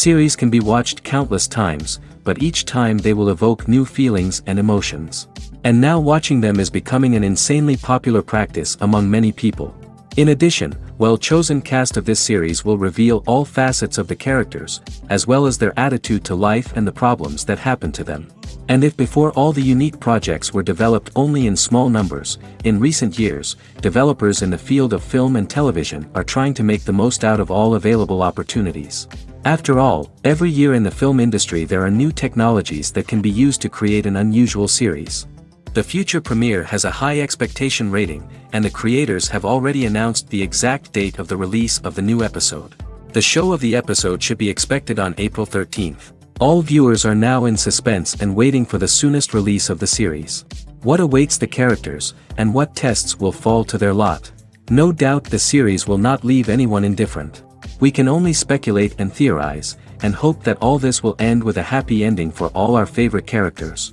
Series can be watched countless times, but each time they will evoke new feelings and emotions. And now watching them is becoming an insanely popular practice among many people. In addition, well-chosen cast of this series will reveal all facets of the characters, as well as their attitude to life and the problems that happen to them. And if before all the unique projects were developed only in small numbers, in recent years, developers in the field of film and television are trying to make the most out of all available opportunities. After all, every year in the film industry there are new technologies that can be used to create an unusual series. The future premiere has a high expectation rating, and the creators have already announced the exact date of the release of the new episode. The show of the episode should be expected on April 13th. All viewers are now in suspense and waiting for the soonest release of the series. What awaits the characters, and what tests will fall to their lot? No doubt the series will not leave anyone indifferent. We can only speculate and theorize, and hope that all this will end with a happy ending for all our favorite characters.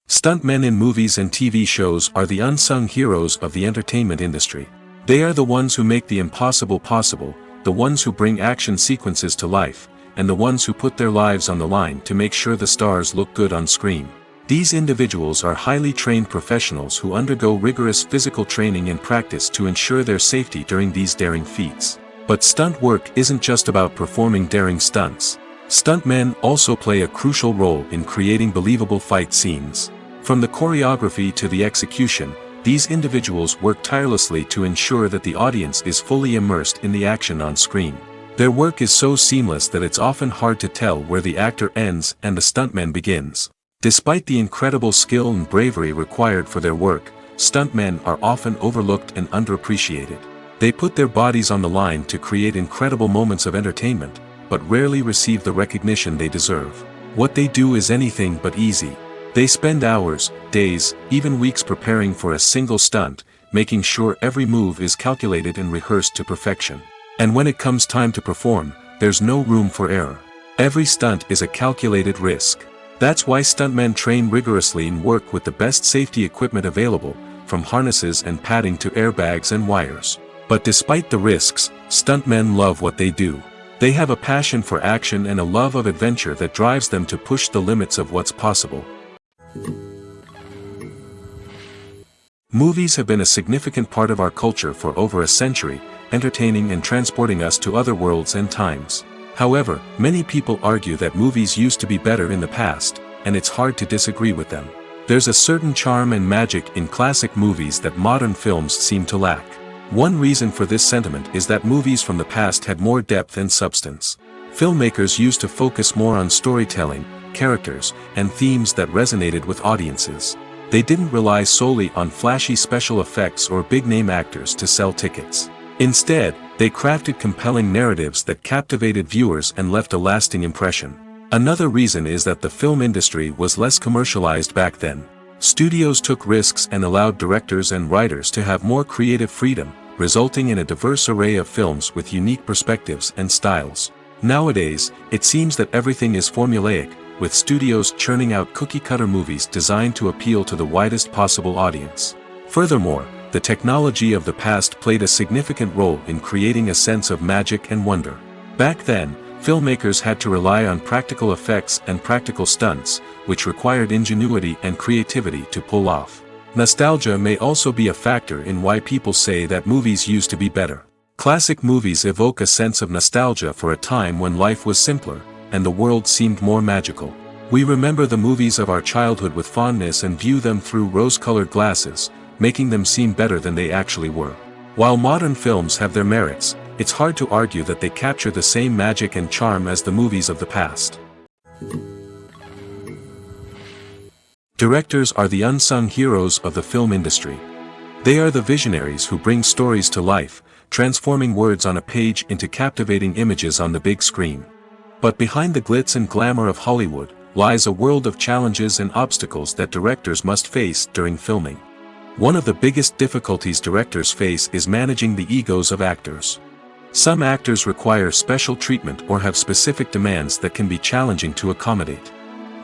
Stuntmen in movies and TV shows are the unsung heroes of the entertainment industry. They are the ones who make the impossible possible, the ones who bring action sequences to life, and the ones who put their lives on the line to make sure the stars look good on screen. These individuals are highly trained professionals who undergo rigorous physical training and practice to ensure their safety during these daring feats. But stunt work isn't just about performing daring stunts. Stuntmen also play a crucial role in creating believable fight scenes. From the choreography to the execution, these individuals work tirelessly to ensure that the audience is fully immersed in the action on screen. Their work is so seamless that it's often hard to tell where the actor ends and the stuntman begins. Despite the incredible skill and bravery required for their work, stuntmen are often overlooked and underappreciated. They put their bodies on the line to create incredible moments of entertainment, but rarely receive the recognition they deserve. What they do is anything but easy. They spend hours, days, even weeks preparing for a single stunt, making sure every move is calculated and rehearsed to perfection. And when it comes time to perform, there's no room for error. Every stunt is a calculated risk. That's why stuntmen train rigorously and work with the best safety equipment available, from harnesses and padding to airbags and wires. But despite the risks, stuntmen love what they do. They have a passion for action and a love of adventure that drives them to push the limits of what's possible. Movies have been a significant part of our culture for over a century, entertaining and transporting us to other worlds and times. However, many people argue that movies used to be better in the past, and it's hard to disagree with them. There's a certain charm and magic in classic movies that modern films seem to lack. One reason for this sentiment is that movies from the past had more depth and substance. Filmmakers used to focus more on storytelling, characters, and themes that resonated with audiences. They didn't rely solely on flashy special effects or big-name actors to sell tickets. Instead, they crafted compelling narratives that captivated viewers and left a lasting impression. Another reason is that the film industry was less commercialized back then. Studios took risks and allowed directors and writers to have more creative freedom, resulting in a diverse array of films with unique perspectives and styles. Nowadays, it seems that everything is formulaic, with studios churning out cookie-cutter movies designed to appeal to the widest possible audience. Furthermore, the technology of the past played a significant role in creating a sense of magic and wonder. Back then, filmmakers had to rely on practical effects and practical stunts, which required ingenuity and creativity to pull off. Nostalgia may also be a factor in why people say that movies used to be better. Classic movies evoke a sense of nostalgia for a time when life was simpler, and the world seemed more magical. We remember the movies of our childhood with fondness and view them through rose-colored glasses, making them seem better than they actually were. While modern films have their merits, it's hard to argue that they capture the same magic and charm as the movies of the past. Directors are the unsung heroes of the film industry. They are the visionaries who bring stories to life, transforming words on a page into captivating images on the big screen. But behind the glitz and glamour of Hollywood, lies a world of challenges and obstacles that directors must face during filming. One of the biggest difficulties directors face is managing the egos of actors. Some actors require special treatment or have specific demands that can be challenging to accommodate.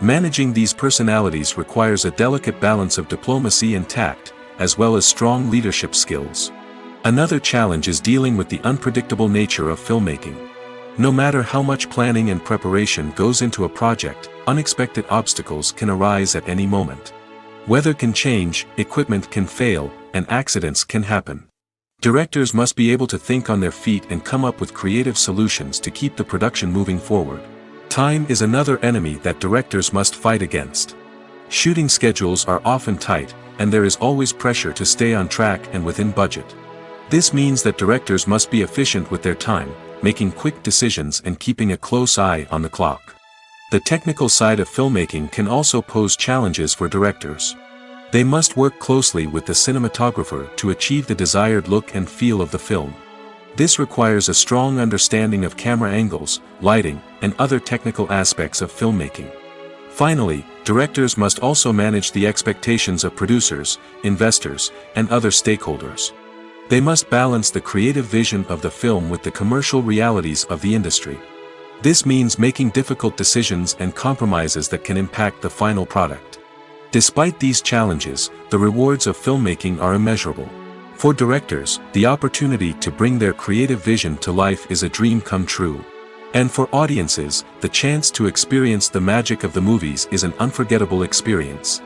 Managing these personalities requires a delicate balance of diplomacy and tact, as well as strong leadership skills. Another challenge is dealing with the unpredictable nature of filmmaking. No matter how much planning and preparation goes into a project, unexpected obstacles can arise at any moment. Weather can change, equipment can fail, and accidents can happen. Directors must be able to think on their feet and come up with creative solutions to keep the production moving forward. Time is another enemy that directors must fight against. Shooting schedules are often tight, and there is always pressure to stay on track and within budget. This means that directors must be efficient with their time, making quick decisions and keeping a close eye on the clock. The technical side of filmmaking can also pose challenges for directors. They must work closely with the cinematographer to achieve the desired look and feel of the film. This requires a strong understanding of camera angles, lighting, and other technical aspects of filmmaking. Finally, directors must also manage the expectations of producers, investors, and other stakeholders. They must balance the creative vision of the film with the commercial realities of the industry. This means making difficult decisions and compromises that can impact the final product. Despite these challenges, the rewards of filmmaking are immeasurable. For directors, the opportunity to bring their creative vision to life is a dream come true. And for audiences, the chance to experience the magic of the movies is an unforgettable experience.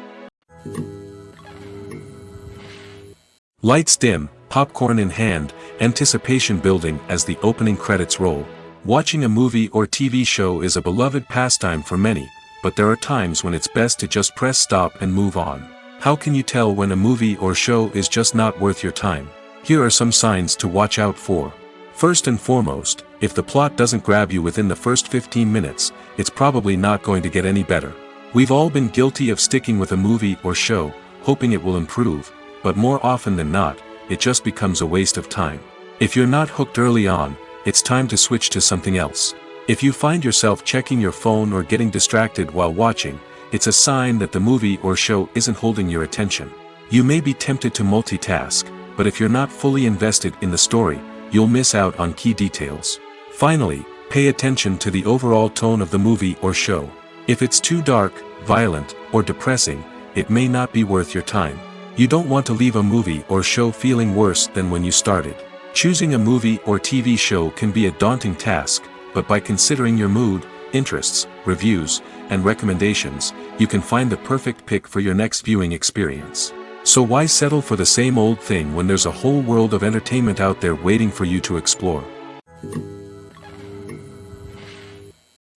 Lights dim, popcorn in hand, anticipation building as the opening credits roll. Watching a movie or TV show is a beloved pastime for many, but there are times when it's best to just press stop and move on. How can you tell when a movie or show is just not worth your time? Here are some signs to watch out for. First and foremost, if the plot doesn't grab you within the first 15 minutes, it's probably not going to get any better. We've all been guilty of sticking with a movie or show, hoping it will improve, but more often than not, it just becomes a waste of time. If you're not hooked early on, it's time to switch to something else. If you find yourself checking your phone or getting distracted while watching, it's a sign that the movie or show isn't holding your attention. You may be tempted to multitask, but if you're not fully invested in the story, you'll miss out on key details. Finally, pay attention to the overall tone of the movie or show. If it's too dark, violent, or depressing, it may not be worth your time. You don't want to leave a movie or show feeling worse than when you started. Choosing a movie or TV show can be a daunting task, but by considering your mood, interests, reviews, and recommendations, you can find the perfect pick for your next viewing experience. So why settle for the same old thing when there's a whole world of entertainment out there waiting for you to explore?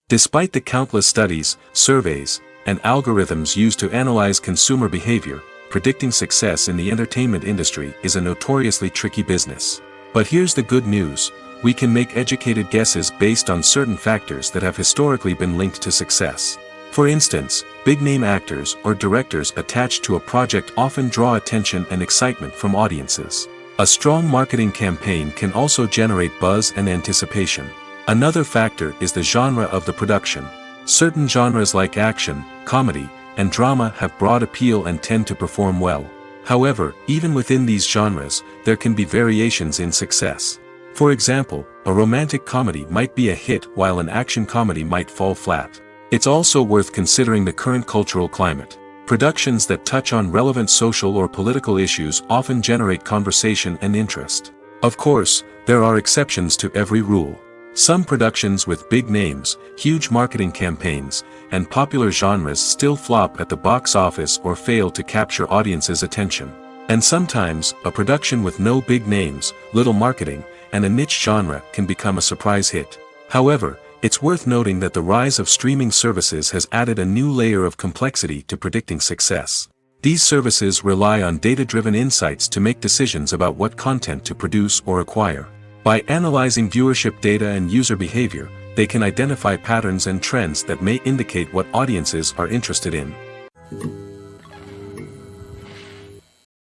Despite the countless studies, surveys, and algorithms used to analyze consumer behavior, predicting success in the entertainment industry is a notoriously tricky business. But here's the good news: we can make educated guesses based on certain factors that have historically been linked to success. For instance, big-name actors or directors attached to a project often draw attention and excitement from audiences. A strong marketing campaign can also generate buzz and anticipation. Another factor is the genre of the production. Certain genres like action, comedy, and drama have broad appeal and tend to perform well. However, even within these genres, there can be variations in success. For example, a romantic comedy might be a hit while an action comedy might fall flat. It's also worth considering the current cultural climate. Productions that touch on relevant social or political issues often generate conversation and interest. Of course, there are exceptions to every rule. Some productions with big names, huge marketing campaigns, and popular genres still flop at the box office or fail to capture audiences' attention. And sometimes, a production with no big names, little marketing, and a niche genre can become a surprise hit. However, it's worth noting that the rise of streaming services has added a new layer of complexity to predicting success. These services rely on data-driven insights to make decisions about what content to produce or acquire. By analyzing viewership data and user behavior, they can identify patterns and trends that may indicate what audiences are interested in.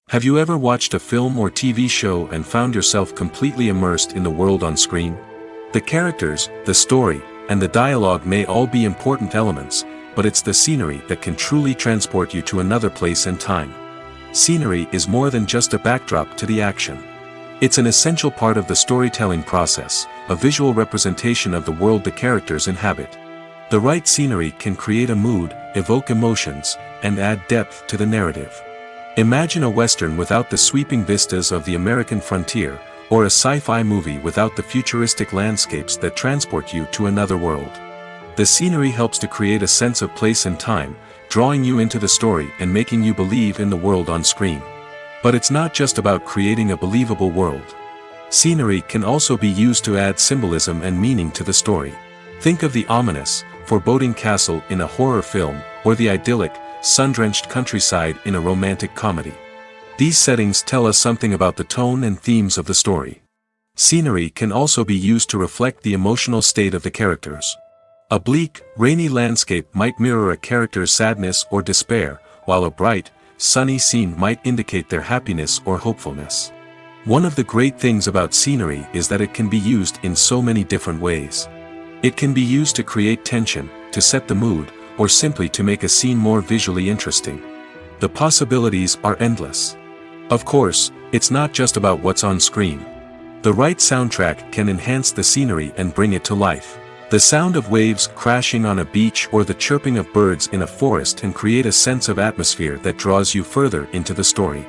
Have you ever watched a film or TV show and found yourself completely immersed in the world on screen? The characters, the story, and the dialogue may all be important elements, but it's the scenery that can truly transport you to another place and time. Scenery is more than just a backdrop to the action. It's an essential part of the storytelling process, a visual representation of the world the characters inhabit. The right scenery can create a mood, evoke emotions, and add depth to the narrative. Imagine a western without the sweeping vistas of the American frontier, or a sci-fi movie without the futuristic landscapes that transport you to another world. The scenery helps to create a sense of place and time, drawing you into the story and making you believe in the world on screen. But it's not just about creating a believable world. Scenery can also be used to add symbolism and meaning to the story. Think of the ominous, foreboding castle in a horror film, or the idyllic, sun-drenched countryside in a romantic comedy. These settings tell us something about the tone and themes of the story. Scenery can also be used to reflect the emotional state of the characters. A bleak, rainy landscape might mirror a character's sadness or despair, while a bright, sunny scene might indicate their happiness or hopefulness. One of the great things about scenery is that it can be used in so many different ways. It can be used to create tension, to set the mood, or simply to make a scene more visually interesting. The possibilities are endless. Of course, it's not just about what's on screen. The right soundtrack can enhance the scenery and bring it to life. The sound of waves crashing on a beach or the chirping of birds in a forest can create a sense of atmosphere that draws you further into the story.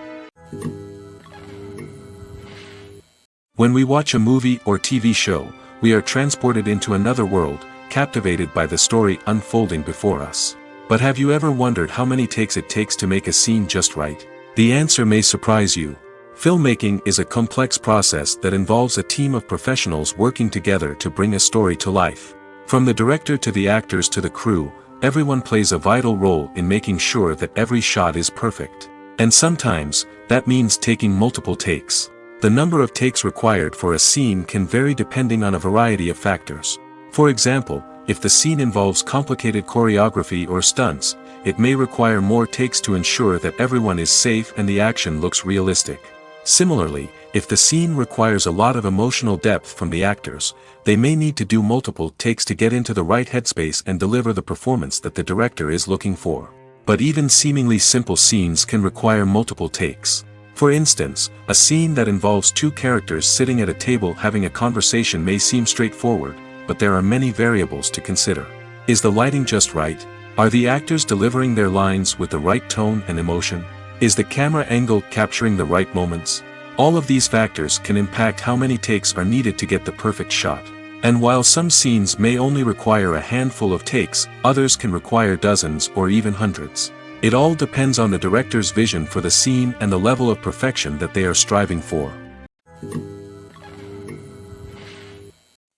When we watch a movie or TV show, we are transported into another world, captivated by the story unfolding before us. But have you ever wondered how many takes it takes to make a scene just right? The answer may surprise you. Filmmaking is a complex process that involves a team of professionals working together to bring a story to life. From the director to the actors to the crew, everyone plays a vital role in making sure that every shot is perfect. And sometimes, that means taking multiple takes. The number of takes required for a scene can vary depending on a variety of factors. For example, if the scene involves complicated choreography or stunts, it may require more takes to ensure that everyone is safe and the action looks realistic. Similarly, if the scene requires a lot of emotional depth from the actors, they may need to do multiple takes to get into the right headspace and deliver the performance that the director is looking for. But even seemingly simple scenes can require multiple takes. For instance, a scene that involves two characters sitting at a table having a conversation may seem straightforward, but there are many variables to consider. Is the lighting just right? Are the actors delivering their lines with the right tone and emotion? Is the camera angle capturing the right moments? All of these factors can impact how many takes are needed to get the perfect shot. And while some scenes may only require a handful of takes, others can require dozens or even hundreds. It all depends on the director's vision for the scene and the level of perfection that they are striving for.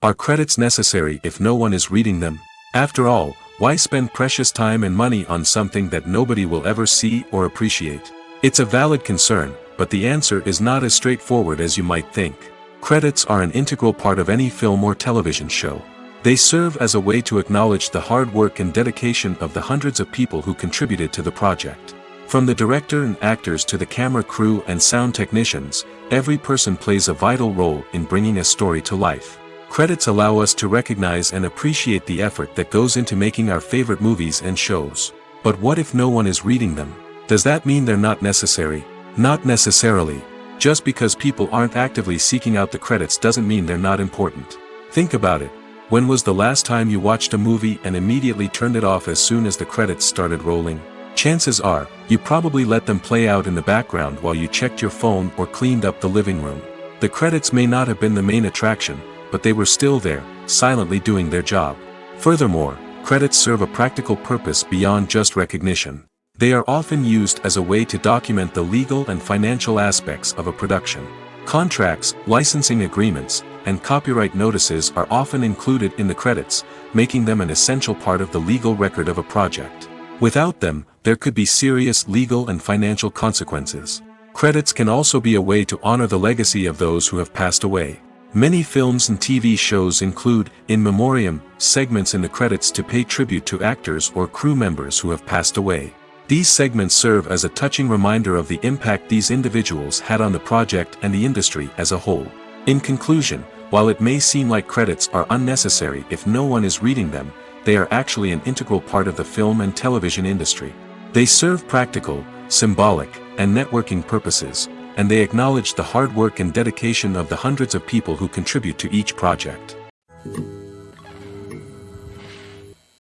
Are credits necessary if no one is reading them? After all, why spend precious time and money on something that nobody will ever see or appreciate? It's a valid concern, but the answer is not as straightforward as you might think. Credits are an integral part of any film or television show. They serve as a way to acknowledge the hard work and dedication of the hundreds of people who contributed to the project. From the director and actors to the camera crew and sound technicians, every person plays a vital role in bringing a story to life. Credits allow us to recognize and appreciate the effort that goes into making our favorite movies and shows. But what if no one is reading them? Does that mean they're not necessary? Not necessarily. Just because people aren't actively seeking out the credits doesn't mean they're not important. Think about it. When was the last time you watched a movie and immediately turned it off as soon as the credits started rolling? Chances are, you probably let them play out in the background while you checked your phone or cleaned up the living room. The credits may not have been the main attraction, but they were still there, silently doing their job. Furthermore, credits serve a practical purpose beyond just recognition. They are often used as a way to document the legal and financial aspects of a production. Contracts, licensing agreements, and copyright notices are often included in the credits, making them an essential part of the legal record of a project. Without them, there could be serious legal and financial consequences. Credits can also be a way to honor the legacy of those who have passed away. Many films and TV shows include, in memoriam, segments in the credits to pay tribute to actors or crew members who have passed away. These segments serve as a touching reminder of the impact these individuals had on the project and the industry as a whole. In conclusion, while it may seem like credits are unnecessary if no one is reading them, they are actually an integral part of the film and television industry. They serve practical, symbolic, and networking purposes, and they acknowledge the hard work and dedication of the hundreds of people who contribute to each project.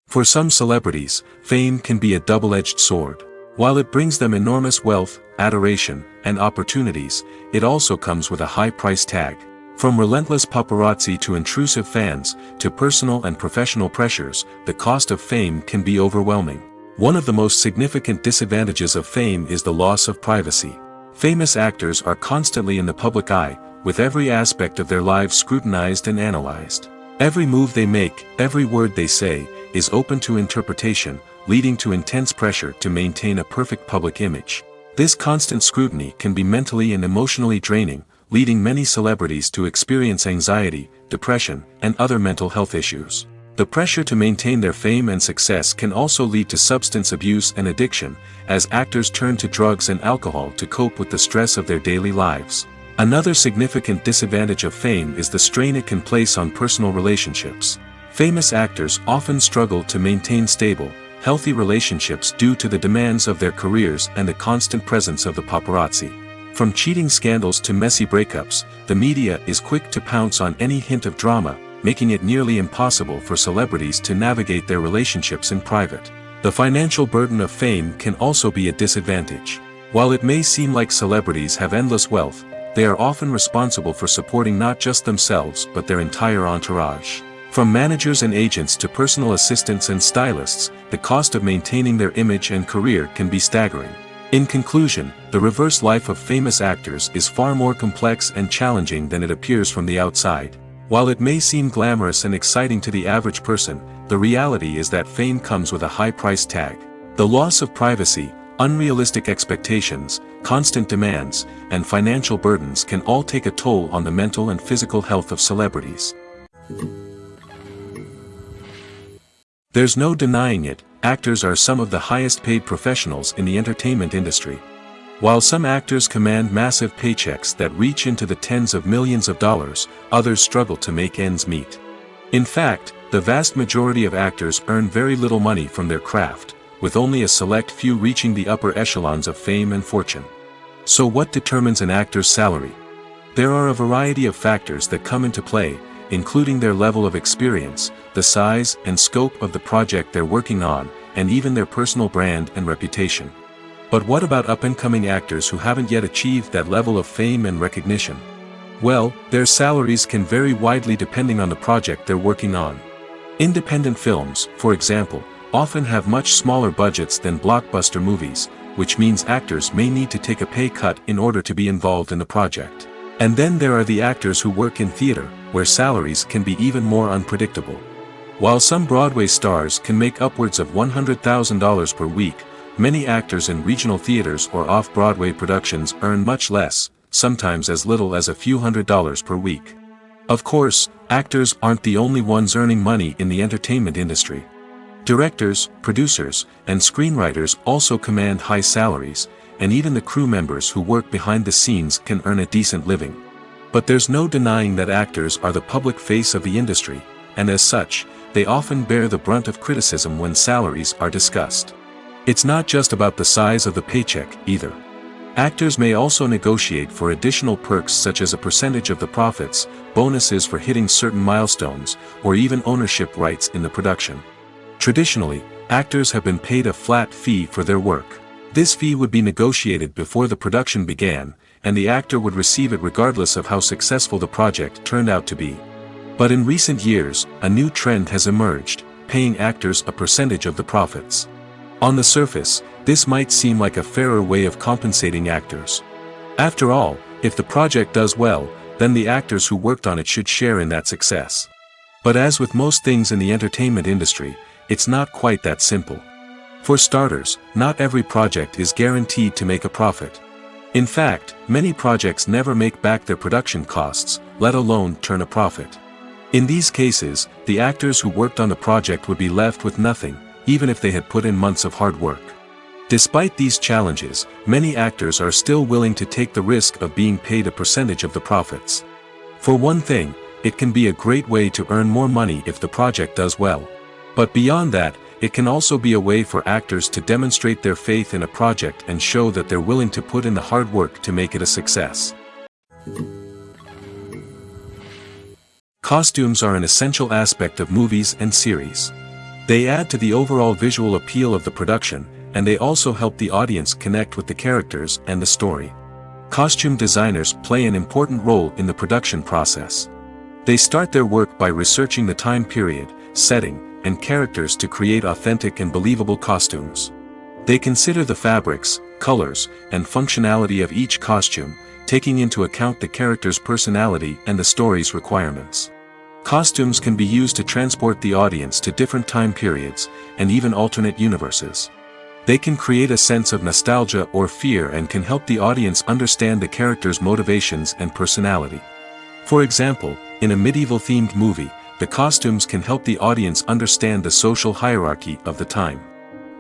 For some celebrities, fame can be a double-edged sword. While it brings them enormous wealth, adoration, and opportunities, it also comes with a high price tag. From relentless paparazzi to intrusive fans, to personal and professional pressures, the cost of fame can be overwhelming. One of the most significant disadvantages of fame is the loss of privacy. Famous actors are constantly in the public eye, with every aspect of their lives scrutinized and analyzed. Every move they make, every word they say, is open to interpretation, leading to intense pressure to maintain a perfect public image. This constant scrutiny can be mentally and emotionally draining, leading many celebrities to experience anxiety, depression, and other mental health issues. The pressure to maintain their fame and success can also lead to substance abuse and addiction, as actors turn to drugs and alcohol to cope with the stress of their daily lives. Another significant disadvantage of fame is the strain it can place on personal relationships. Famous actors often struggle to maintain stable, healthy relationships due to the demands of their careers and the constant presence of the paparazzi. From cheating scandals to messy breakups, the media is quick to pounce on any hint of drama, making it nearly impossible for celebrities to navigate their relationships in private. The financial burden of fame can also be a disadvantage. While it may seem like celebrities have endless wealth, they are often responsible for supporting not just themselves but their entire entourage. From managers and agents to personal assistants and stylists, the cost of maintaining their image and career can be staggering. In conclusion, the reverse life of famous actors is far more complex and challenging than it appears from the outside. While it may seem glamorous and exciting to the average person, the reality is that fame comes with a high price tag. The loss of privacy, unrealistic expectations, constant demands, and financial burdens can all take a toll on the mental and physical health of celebrities. There's no denying it, actors are some of the highest paid professionals in the entertainment industry. While some actors command massive paychecks that reach into the tens of millions of dollars, others struggle to make ends meet. In fact, the vast majority of actors earn very little money from their craft, with only a select few reaching the upper echelons of fame and fortune. So what determines an actor's salary? There are a variety of factors that come into play, including their level of experience, the size and scope of the project they're working on, and even their personal brand and reputation. But what about up-and-coming actors who haven't yet achieved that level of fame and recognition? Well, their salaries can vary widely depending on the project they're working on. Independent films, for example, often have much smaller budgets than blockbuster movies, which means actors may need to take a pay cut in order to be involved in the project. And then there are the actors who work in theater, where salaries can be even more unpredictable. While some Broadway stars can make upwards of $100,000 per week, many actors in regional theaters or off-Broadway productions earn much less, sometimes as little as a few $100s per week. Of course, actors aren't the only ones earning money in the entertainment industry. Directors, producers, and screenwriters also command high salaries, and even the crew members who work behind the scenes can earn a decent living. But there's no denying that actors are the public face of the industry, and as such, they often bear the brunt of criticism when salaries are discussed. It's not just about the size of the paycheck, either. Actors may also negotiate for additional perks such as a percentage of the profits, bonuses for hitting certain milestones, or even ownership rights in the production. Traditionally, actors have been paid a flat fee for their work. This fee would be negotiated before the production began, and the actor would receive it regardless of how successful the project turned out to be. But in recent years, a new trend has emerged, paying actors a percentage of the profits. On the surface, this might seem like a fairer way of compensating actors. After all, if the project does well, then the actors who worked on it should share in that success. But as with most things in the entertainment industry, it's not quite that simple. For starters, not every project is guaranteed to make a profit. In fact, many projects never make back their production costs, let alone turn a profit. In these cases, the actors who worked on the project would be left with nothing, even if they had put in months of hard work. Despite these challenges, many actors are still willing to take the risk of being paid a percentage of the profits. For one thing, it can be a great way to earn more money if the project does well. But beyond that, it can also be a way for actors to demonstrate their faith in a project and show that they're willing to put in the hard work to make it a success. Costumes are an essential aspect of movies and series. They add to the overall visual appeal of the production, and they also help the audience connect with the characters and the story. Costume designers play an important role in the production process. They start their work by researching the time period, setting, and characters to create authentic and believable costumes. They consider the fabrics, colors, and functionality of each costume, taking into account the character's personality and the story's requirements. Costumes can be used to transport the audience to different time periods, and even alternate universes. They can create a sense of nostalgia or fear and can help the audience understand the character's motivations and personality. For example, in a medieval-themed movie, the costumes can help the audience understand the social hierarchy of the time.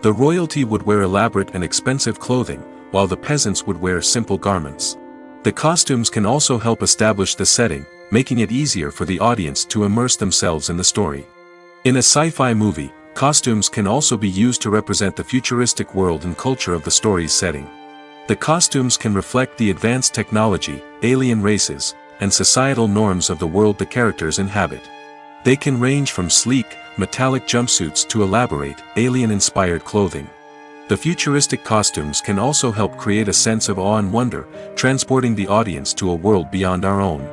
The royalty would wear elaborate and expensive clothing, while the peasants would wear simple garments. The costumes can also help establish the setting, making it easier for the audience to immerse themselves in the story. In a sci-fi movie, costumes can also be used to represent the futuristic world and culture of the story's setting. The costumes can reflect the advanced technology, alien races, and societal norms of the world the characters inhabit. They can range from sleek, metallic jumpsuits to elaborate, alien-inspired clothing. The futuristic costumes can also help create a sense of awe and wonder, transporting the audience to a world beyond our own.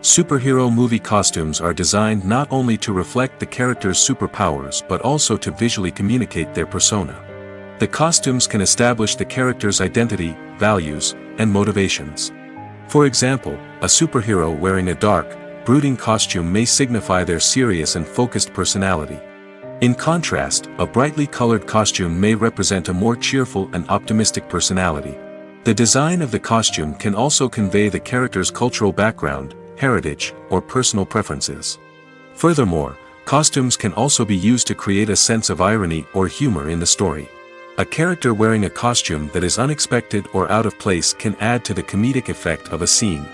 Superhero movie costumes are designed not only to reflect the character's superpowers but also to visually communicate their persona. The costumes can establish the character's identity, values, and motivations. For example, a superhero wearing a dark, brooding costume may signify their serious and focused personality. In contrast, a brightly colored costume may represent a more cheerful and optimistic personality. The design of the costume can also convey the character's cultural background, heritage, or personal preferences. Furthermore, costumes can also be used to create a sense of irony or humor in the story. A character wearing a costume that is unexpected or out of place can add to the comedic effect of a scene.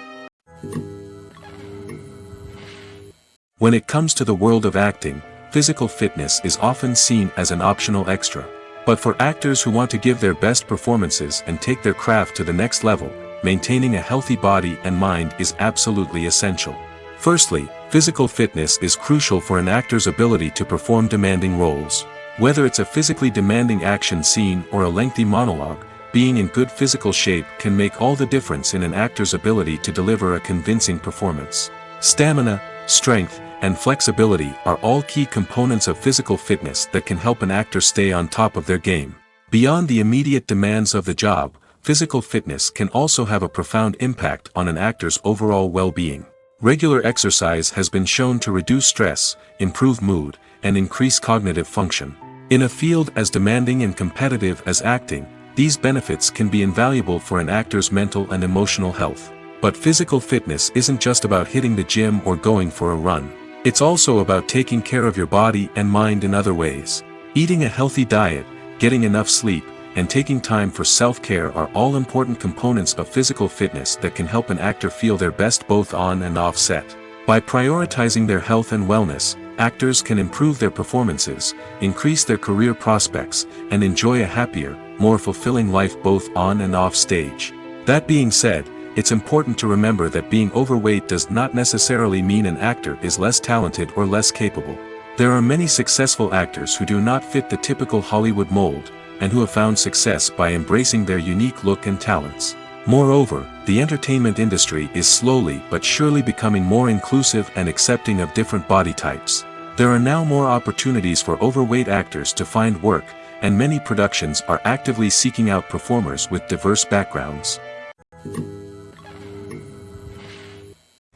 When it comes to the world of acting, physical fitness is often seen as an optional extra. But for actors who want to give their best performances and take their craft to the next level, maintaining a healthy body and mind is absolutely essential. Firstly, physical fitness is crucial for an actor's ability to perform demanding roles. Whether it's a physically demanding action scene or a lengthy monologue, being in good physical shape can make all the difference in an actor's ability to deliver a convincing performance. Stamina, strength, and flexibility are all key components of physical fitness that can help an actor stay on top of their game. Beyond the immediate demands of the job, physical fitness can also have a profound impact on an actor's overall well-being. Regular exercise has been shown to reduce stress, improve mood, and increase cognitive function. In a field as demanding and competitive as acting, these benefits can be invaluable for an actor's mental and emotional health. But physical fitness isn't just about hitting the gym or going for a run. It's also about taking care of your body and mind in other ways. Eating a healthy diet, getting enough sleep, and taking time for self-care are all important components of physical fitness that can help an actor feel their best both on and off set. By prioritizing their health and wellness, actors can improve their performances, increase their career prospects, and enjoy a happier, more fulfilling life both on and off stage. That being said, it's important to remember that being overweight does not necessarily mean an actor is less talented or less capable. There are many successful actors who do not fit the typical Hollywood mold, and who have found success by embracing their unique look and talents. Moreover, the entertainment industry is slowly but surely becoming more inclusive and accepting of different body types. There are now more opportunities for overweight actors to find work, and many productions are actively seeking out performers with diverse backgrounds.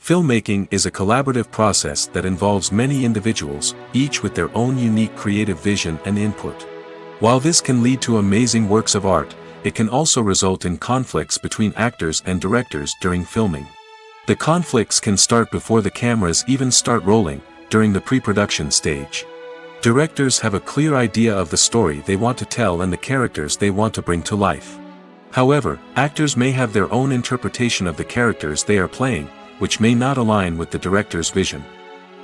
Filmmaking is a collaborative process that involves many individuals, each with their own unique creative vision and input. While this can lead to amazing works of art, it can also result in conflicts between actors and directors during filming. The conflicts can start before the cameras even start rolling, during the pre-production stage. Directors have a clear idea of the story they want to tell and the characters they want to bring to life. However, actors may have their own interpretation of the characters they are playing, which may not align with the director's vision.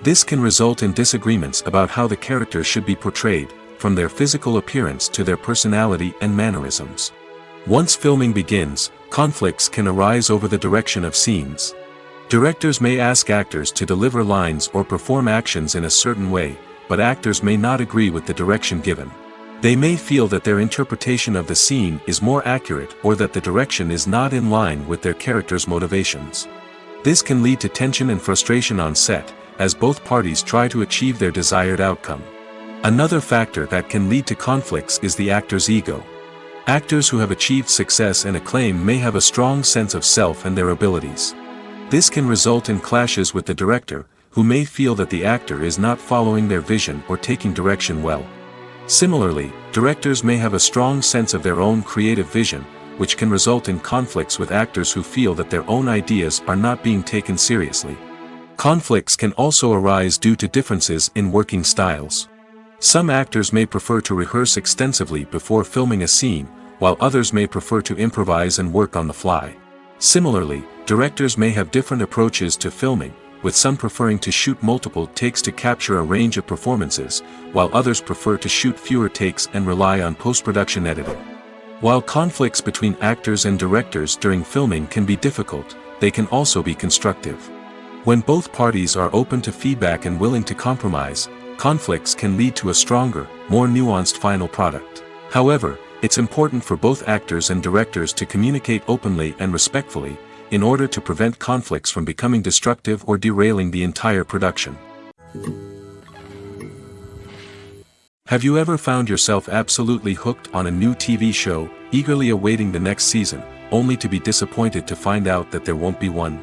This can result in disagreements about how the characters should be portrayed, from their physical appearance to their personality and mannerisms. Once filming begins, conflicts can arise over the direction of scenes. Directors may ask actors to deliver lines or perform actions in a certain way, but actors may not agree with the direction given. They may feel that their interpretation of the scene is more accurate or that the direction is not in line with their character's motivations. This can lead to tension and frustration on set, as both parties try to achieve their desired outcome. Another factor that can lead to conflicts is the actor's ego. Actors who have achieved success and acclaim may have a strong sense of self and their abilities. This can result in clashes with the director, who may feel that the actor is not following their vision or taking direction well. Similarly, directors may have a strong sense of their own creative vision, which can result in conflicts with actors who feel that their own ideas are not being taken seriously. Conflicts can also arise due to differences in working styles. Some actors may prefer to rehearse extensively before filming a scene, while others may prefer to improvise and work on the fly. Similarly, directors may have different approaches to filming, with some preferring to shoot multiple takes to capture a range of performances, while others prefer to shoot fewer takes and rely on post-production editing. While conflicts between actors and directors during filming can be difficult, they can also be constructive. When both parties are open to feedback and willing to compromise, conflicts can lead to a stronger, more nuanced final product. However, it's important for both actors and directors to communicate openly and respectfully, in order to prevent conflicts from becoming destructive or derailing the entire production. Have you ever found yourself absolutely hooked on a new TV show, eagerly awaiting the next season, only to be disappointed to find out that there won't be one?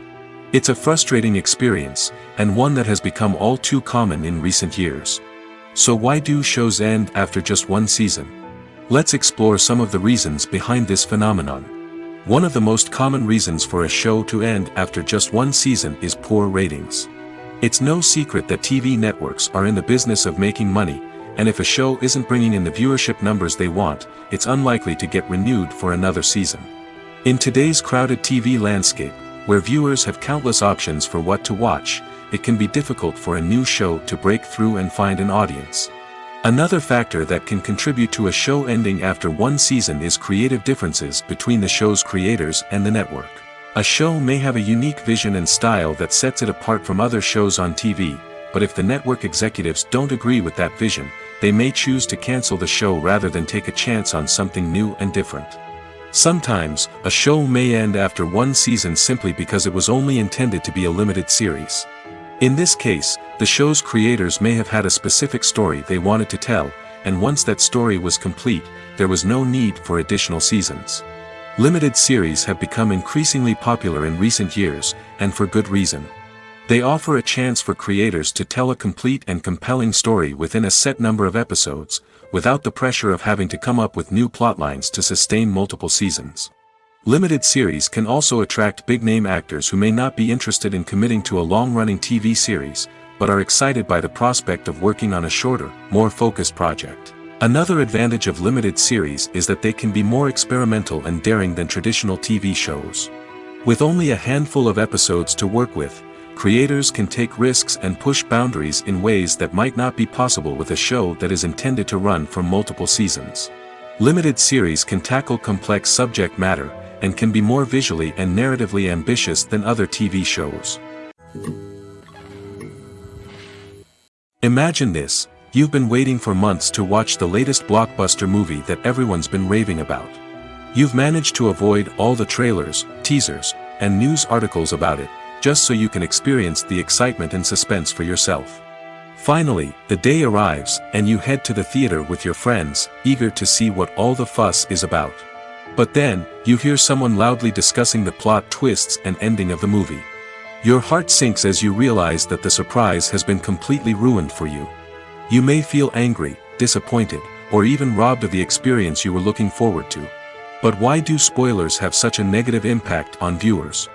It's a frustrating experience, and one that has become all too common in recent years. So why do shows end after just one season? Let's explore some of the reasons behind this phenomenon. One of the most common reasons for a show to end after just one season is poor ratings. It's no secret that TV networks are in the business of making money, and if a show isn't bringing in the viewership numbers they want, it's unlikely to get renewed for another season. In today's crowded TV landscape, where viewers have countless options for what to watch, it can be difficult for a new show to break through and find an audience. Another factor that can contribute to a show ending after one season is creative differences between the show's creators and the network. A show may have a unique vision and style that sets it apart from other shows on TV, but if the network executives don't agree with that vision, they may choose to cancel the show rather than take a chance on something new and different. Sometimes, a show may end after one season simply because it was only intended to be a limited series. In this case, the show's creators may have had a specific story they wanted to tell, and once that story was complete, there was no need for additional seasons. Limited series have become increasingly popular in recent years, and for good reason. They offer a chance for creators to tell a complete and compelling story within a set number of episodes, without the pressure of having to come up with new plotlines to sustain multiple seasons. Limited series can also attract big-name actors who may not be interested in committing to a long-running TV series, but are excited by the prospect of working on a shorter, more focused project. Another advantage of limited series is that they can be more experimental and daring than traditional TV shows. With only a handful of episodes to work with, creators can take risks and push boundaries in ways that might not be possible with a show that is intended to run for multiple seasons. Limited series can tackle complex subject matter, and can be more visually and narratively ambitious than other TV shows. Imagine this: you've been waiting for months to watch the latest blockbuster movie that everyone's been raving about. You've managed to avoid all the trailers, teasers, and news articles about it, just so you can experience the excitement and suspense for yourself. Finally, the day arrives, and you head to the theater with your friends, eager to see what all the fuss is about. But then, you hear someone loudly discussing the plot twists and ending of the movie. Your heart sinks as you realize that the surprise has been completely ruined for you. You may feel angry, disappointed, or even robbed of the experience you were looking forward to. But why do spoilers have such a negative impact on viewers?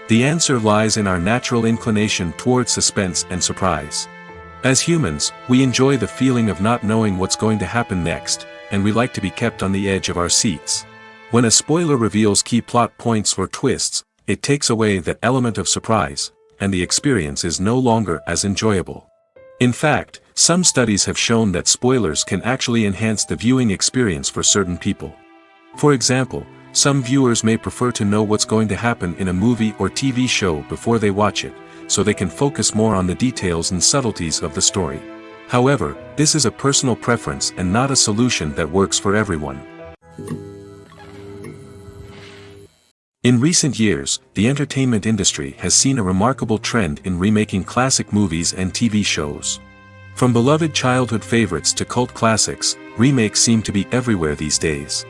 The answer lies in our natural inclination toward suspense and surprise. As humans, we enjoy the feeling of not knowing what's going to happen next, and we like to be kept on the edge of our seats. When a spoiler reveals key plot points or twists, it takes away that element of surprise, and the experience is no longer as enjoyable. In fact, some studies have shown that spoilers can actually enhance the viewing experience for certain people. For example, some viewers may prefer to know what's going to happen in a movie or TV show before they watch it, so they can focus more on the details and subtleties of the story. However, this is a personal preference and not a solution that works for everyone. In recent years, the entertainment industry has seen a remarkable trend in remaking classic movies and TV shows. From beloved childhood favorites to cult classics, remakes seem to be everywhere these days.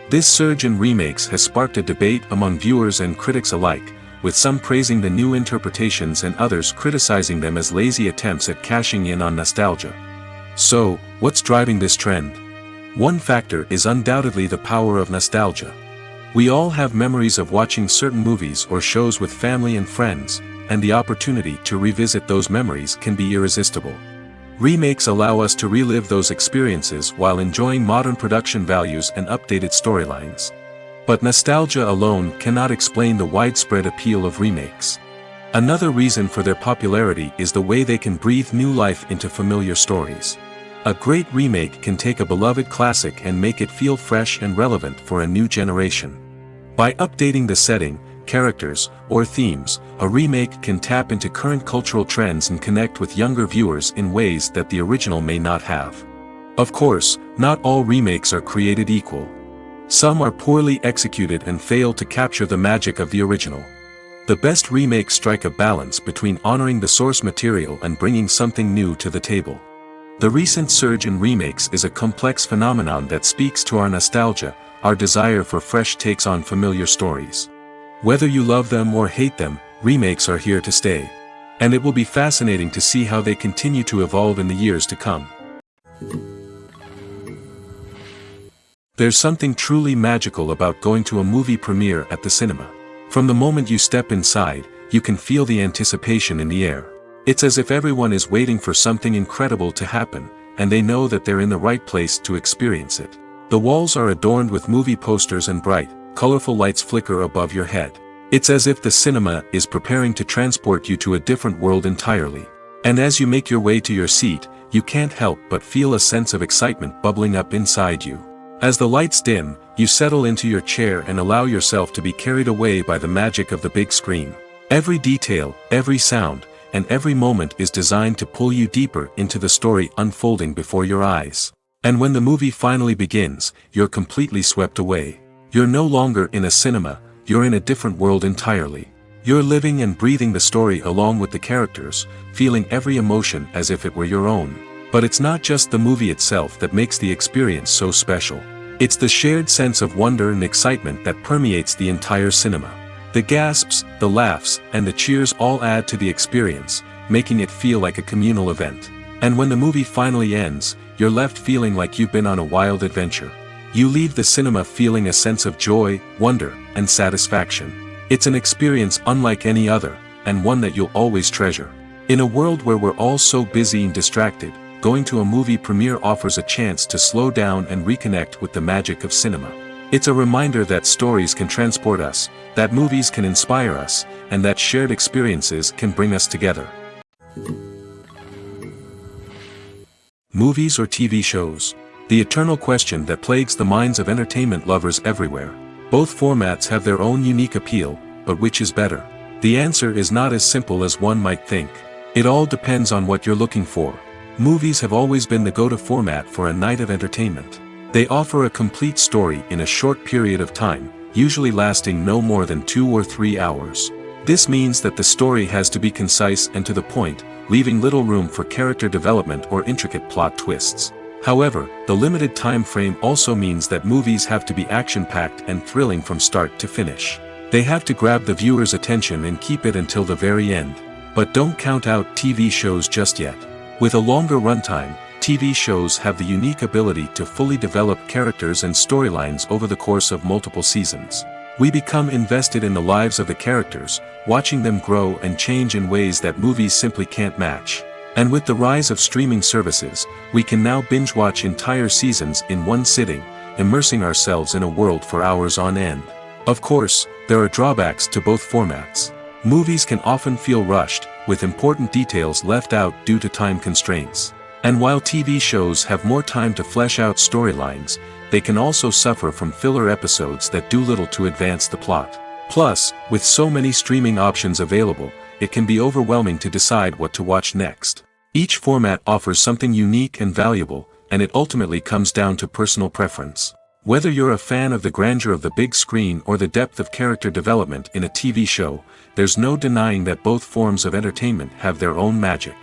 This surge in remakes has sparked a debate among viewers and critics alike, with some praising the new interpretations and others criticizing them as lazy attempts at cashing in on nostalgia. So, what's driving this trend? One factor is undoubtedly the power of nostalgia. We all have memories of watching certain movies or shows with family and friends, and the opportunity to revisit those memories can be irresistible. Remakes allow us to relive those experiences while enjoying modern production values and updated storylines. But nostalgia alone cannot explain the widespread appeal of remakes. Another reason for their popularity is the way they can breathe new life into familiar stories. A great remake can take a beloved classic and make it feel fresh and relevant for a new generation. By updating the setting, characters, or themes, a remake can tap into current cultural trends and connect with younger viewers in ways that the original may not have. Of course, not all remakes are created equal. Some are poorly executed and fail to capture the magic of the original. The best remakes strike a balance between honoring the source material and bringing something new to the table. The recent surge in remakes is a complex phenomenon that speaks to our nostalgia, our desire for fresh takes on familiar stories. Whether you love them or hate them, remakes are here to stay. And it will be fascinating to see how they continue to evolve in the years to come. There's something truly magical about going to a movie premiere at the cinema. From the moment you step inside, you can feel the anticipation in the air. It's as if everyone is waiting for something incredible to happen, and they know that they're in the right place to experience it. The walls are adorned with movie posters and bright, colorful lights flicker above your head. It's as if the cinema is preparing to transport you to a different world entirely. And as you make your way to your seat, you can't help but feel a sense of excitement bubbling up inside you. As the lights dim, you settle into your chair and allow yourself to be carried away by the magic of the big screen. Every detail, every sound, and every moment is designed to pull you deeper into the story unfolding before your eyes. And when the movie finally begins, you're completely swept away. You're no longer in a cinema, you're in a different world entirely. You're living and breathing the story along with the characters, feeling every emotion as if it were your own. But it's not just the movie itself that makes the experience so special. It's the shared sense of wonder and excitement that permeates the entire cinema. The gasps, the laughs, and the cheers all add to the experience, making it feel like a communal event. And when the movie finally ends, you're left feeling like you've been on a wild adventure. You leave the cinema feeling a sense of joy, wonder, and satisfaction. It's an experience unlike any other, and one that you'll always treasure. In a world where we're all so busy and distracted, going to a movie premiere offers a chance to slow down and reconnect with the magic of cinema. It's a reminder that stories can transport us, that movies can inspire us, and that shared experiences can bring us together. Movies or TV shows? The eternal question that plagues the minds of entertainment lovers everywhere. Both formats have their own unique appeal, but which is better? The answer is not as simple as one might think. It all depends on what you're looking for. Movies have always been the go-to format for a night of entertainment. They offer a complete story in a short period of time, usually lasting no more than 2 or 3 hours. This means that the story has to be concise and to the point, leaving little room for character development or intricate plot twists. However, the limited time frame also means that movies have to be action-packed and thrilling from start to finish. They have to grab the viewer's attention and keep it until the very end. But don't count out TV shows just yet. With a longer runtime, TV shows have the unique ability to fully develop characters and storylines over the course of multiple seasons. We become invested in the lives of the characters, watching them grow and change in ways that movies simply can't match. And with the rise of streaming services, we can now binge-watch entire seasons in one sitting, immersing ourselves in a world for hours on end. Of course, there are drawbacks to both formats. Movies can often feel rushed, with important details left out due to time constraints. And while TV shows have more time to flesh out storylines, they can also suffer from filler episodes that do little to advance the plot. Plus, with so many streaming options available, it can be overwhelming to decide what to watch next. Each format offers something unique and valuable, and it ultimately comes down to personal preference. Whether you're a fan of the grandeur of the big screen or the depth of character development in a TV show, there's no denying that both forms of entertainment have their own magic.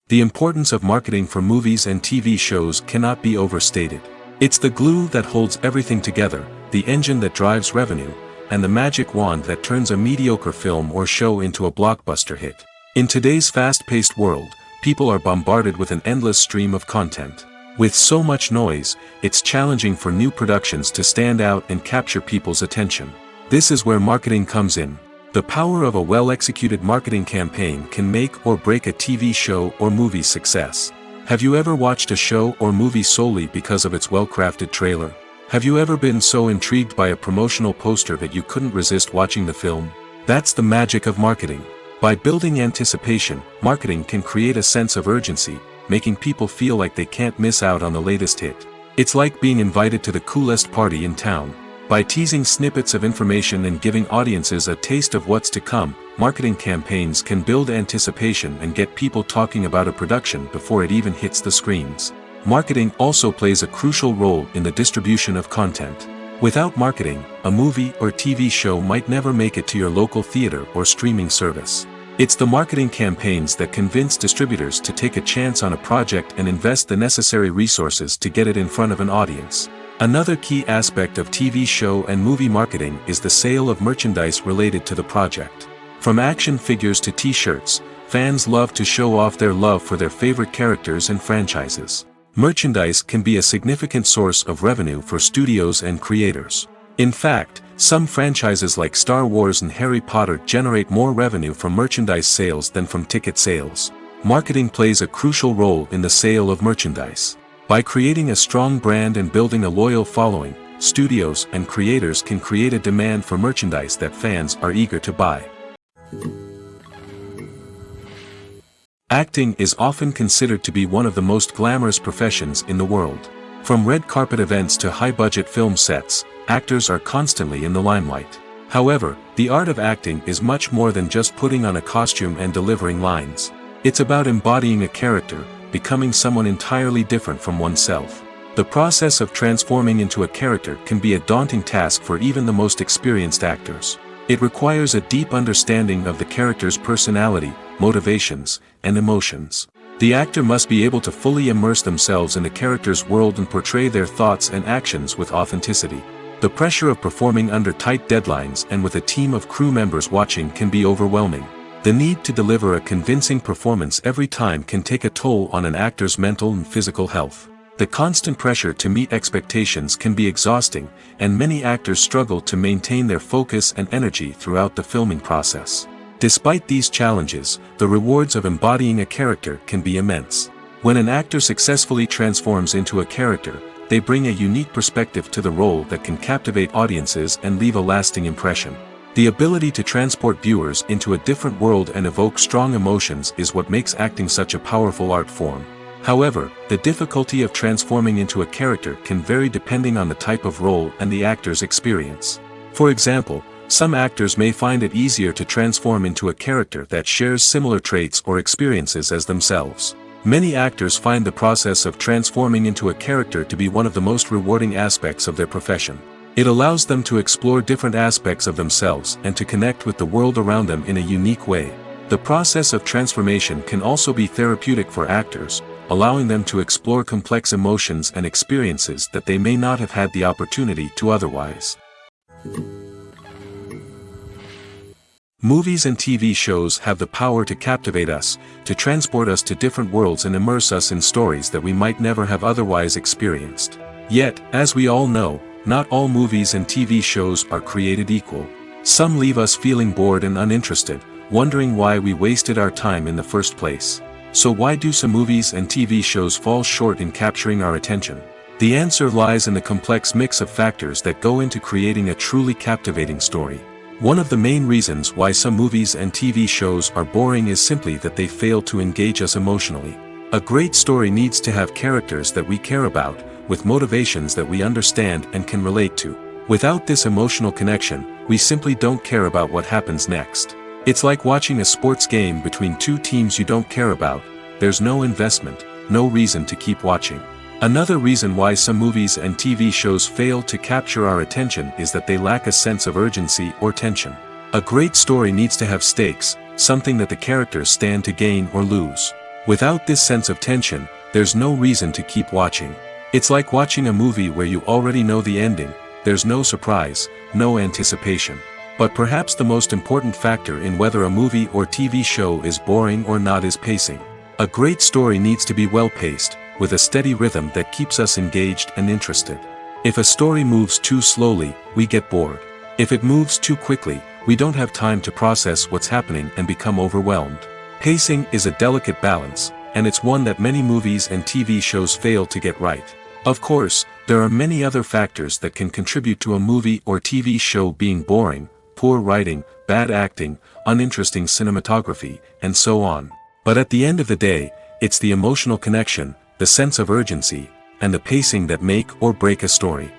The importance of marketing for movies and TV shows cannot be overstated. It's the glue that holds everything together, the engine that drives revenue, and the magic wand that turns a mediocre film or show into a blockbuster hit. In today's fast-paced world, people are bombarded with an endless stream of content. With so much noise, it's challenging for new productions to stand out and capture people's attention. This is where marketing comes in. The power of a well-executed marketing campaign can make or break a TV show or movie's success. Have you ever watched a show or movie solely because of its well-crafted trailer? Have you ever been so intrigued by a promotional poster that you couldn't resist watching the film? That's the magic of marketing. By building anticipation, marketing can create a sense of urgency, making people feel like they can't miss out on the latest hit. It's like being invited to the coolest party in town. By teasing snippets of information and giving audiences a taste of what's to come, marketing campaigns can build anticipation and get people talking about a production before it even hits the screens. Marketing also plays a crucial role in the distribution of content. Without marketing, a movie or TV show might never make it to your local theater or streaming service. It's the marketing campaigns that convince distributors to take a chance on a project and invest the necessary resources to get it in front of an audience. Another key aspect of TV show and movie marketing is the sale of merchandise related to the project. From action figures to t-shirts, fans love to show off their love for their favorite characters and franchises. Merchandise can be a significant source of revenue for studios and creators. In fact, some franchises like Star Wars and Harry Potter generate more revenue from merchandise sales than from ticket sales. Marketing plays a crucial role in the sale of merchandise. By creating a strong brand and building a loyal following, studios and creators can create a demand for merchandise that fans are eager to buy. Acting is often considered to be one of the most glamorous professions in the world. From red carpet events to high-budget film sets, actors are constantly in the limelight. However, the art of acting is much more than just putting on a costume and delivering lines. It's about embodying a character, becoming someone entirely different from oneself. The process of transforming into a character can be a daunting task for even the most experienced actors. It requires a deep understanding of the character's personality, motivations, and emotions. The actor must be able to fully immerse themselves in the character's world and portray their thoughts and actions with authenticity. The pressure of performing under tight deadlines and with a team of crew members watching can be overwhelming. The need to deliver a convincing performance every time can take a toll on an actor's mental and physical health. The constant pressure to meet expectations can be exhausting, and many actors struggle to maintain their focus and energy throughout the filming process. Despite these challenges, the rewards of embodying a character can be immense. When an actor successfully transforms into a character, they bring a unique perspective to the role that can captivate audiences and leave a lasting impression. The ability to transport viewers into a different world and evoke strong emotions is what makes acting such a powerful art form. However, the difficulty of transforming into a character can vary depending on the type of role and the actor's experience. For example, some actors may find it easier to transform into a character that shares similar traits or experiences as themselves. Many actors find the process of transforming into a character to be one of the most rewarding aspects of their profession. It allows them to explore different aspects of themselves and to connect with the world around them in a unique way. The process of transformation can also be therapeutic for actors, allowing them to explore complex emotions and experiences that they may not have had the opportunity to otherwise. Movies and TV shows have the power to captivate us, to transport us to different worlds and immerse us in stories that we might never have otherwise experienced. Yet, as we all know, not all movies and TV shows are created equal. Some leave us feeling bored and uninterested, wondering why we wasted our time in the first place. So why do some movies and TV shows fall short in capturing our attention? The answer lies in the complex mix of factors that go into creating a truly captivating story. One of the main reasons why some movies and TV shows are boring is simply that they fail to engage us emotionally. A great story needs to have characters that we care about, with motivations that we understand and can relate to. Without this emotional connection, we simply don't care about what happens next. It's like watching a sports game between two teams you don't care about. There's no investment, no reason to keep watching. Another reason why some movies and TV shows fail to capture our attention is that they lack a sense of urgency or tension. A great story needs to have stakes, something that the characters stand to gain or lose. Without this sense of tension, there's no reason to keep watching. It's like watching a movie where you already know the ending. There's no surprise, no anticipation. But perhaps the most important factor in whether a movie or TV show is boring or not is pacing. A great story needs to be well-paced, with a steady rhythm that keeps us engaged and interested. If a story moves too slowly, we get bored. If it moves too quickly, we don't have time to process what's happening and become overwhelmed. Pacing is a delicate balance, and it's one that many movies and TV shows fail to get right. Of course, there are many other factors that can contribute to a movie or TV show being boring: poor writing, bad acting, uninteresting cinematography, and so on. But at the end of the day, it's the emotional connection, the sense of urgency, and the pacing that make or break a story.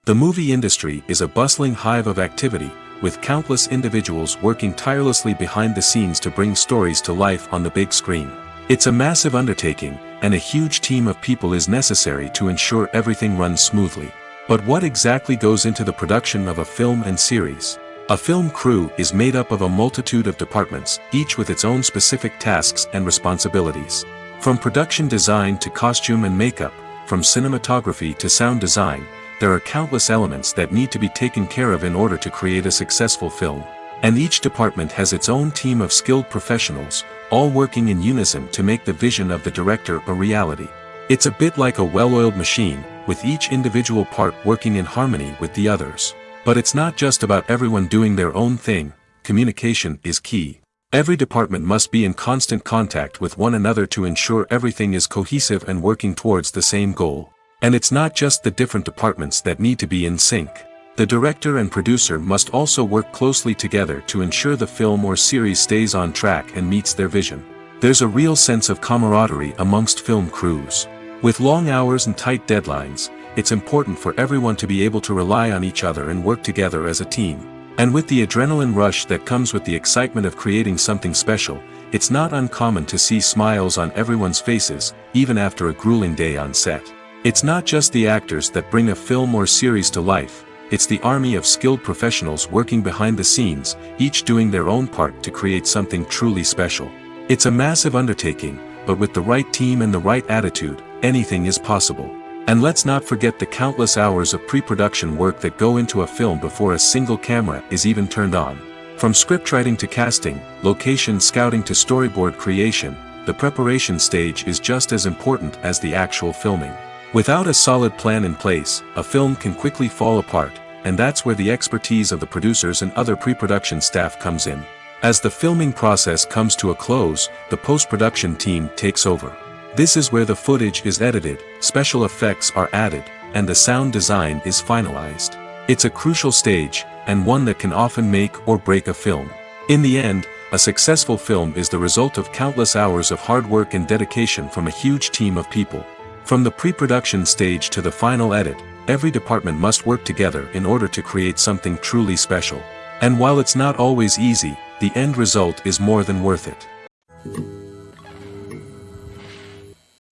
The movie industry is a bustling hive of activity, with countless individuals working tirelessly behind the scenes to bring stories to life on the big screen. It's a massive undertaking, and a huge team of people is necessary to ensure everything runs smoothly. But what exactly goes into the production of a film and series? A film crew is made up of a multitude of departments, each with its own specific tasks and responsibilities. From production design to costume and makeup, from cinematography to sound design, there are countless elements that need to be taken care of in order to create a successful film. And each department has its own team of skilled professionals, all working in unison to make the vision of the director a reality. It's a bit like a well-oiled machine, with each individual part working in harmony with the others. But it's not just about everyone doing their own thing. Communication is key. Every department must be in constant contact with one another to ensure everything is cohesive and working towards the same goal. And it's not just the different departments that need to be in sync. The director and producer must also work closely together to ensure the film or series stays on track and meets their vision. There's a real sense of camaraderie amongst film crews. With long hours and tight deadlines, it's important for everyone to be able to rely on each other and work together as a team. And with the adrenaline rush that comes with the excitement of creating something special, it's not uncommon to see smiles on everyone's faces, even after a grueling day on set. It's not just the actors that bring a film or series to life, it's the army of skilled professionals working behind the scenes, each doing their own part to create something truly special. It's a massive undertaking, but with the right team and the right attitude, anything is possible. And let's not forget the countless hours of pre-production work that go into a film before a single camera is even turned on. From scriptwriting to casting, location scouting to storyboard creation, the preparation stage is just as important as the actual filming. Without a solid plan in place, a film can quickly fall apart, and that's where the expertise of the producers and other pre-production staff comes in. As the filming process comes to a close, the post-production team takes over. This is where the footage is edited, special effects are added, and the sound design is finalized. It's a crucial stage, and one that can often make or break a film. In the end, a successful film is the result of countless hours of hard work and dedication from a huge team of people. From the pre-production stage to the final edit, every department must work together in order to create something truly special. And while it's not always easy, the end result is more than worth it.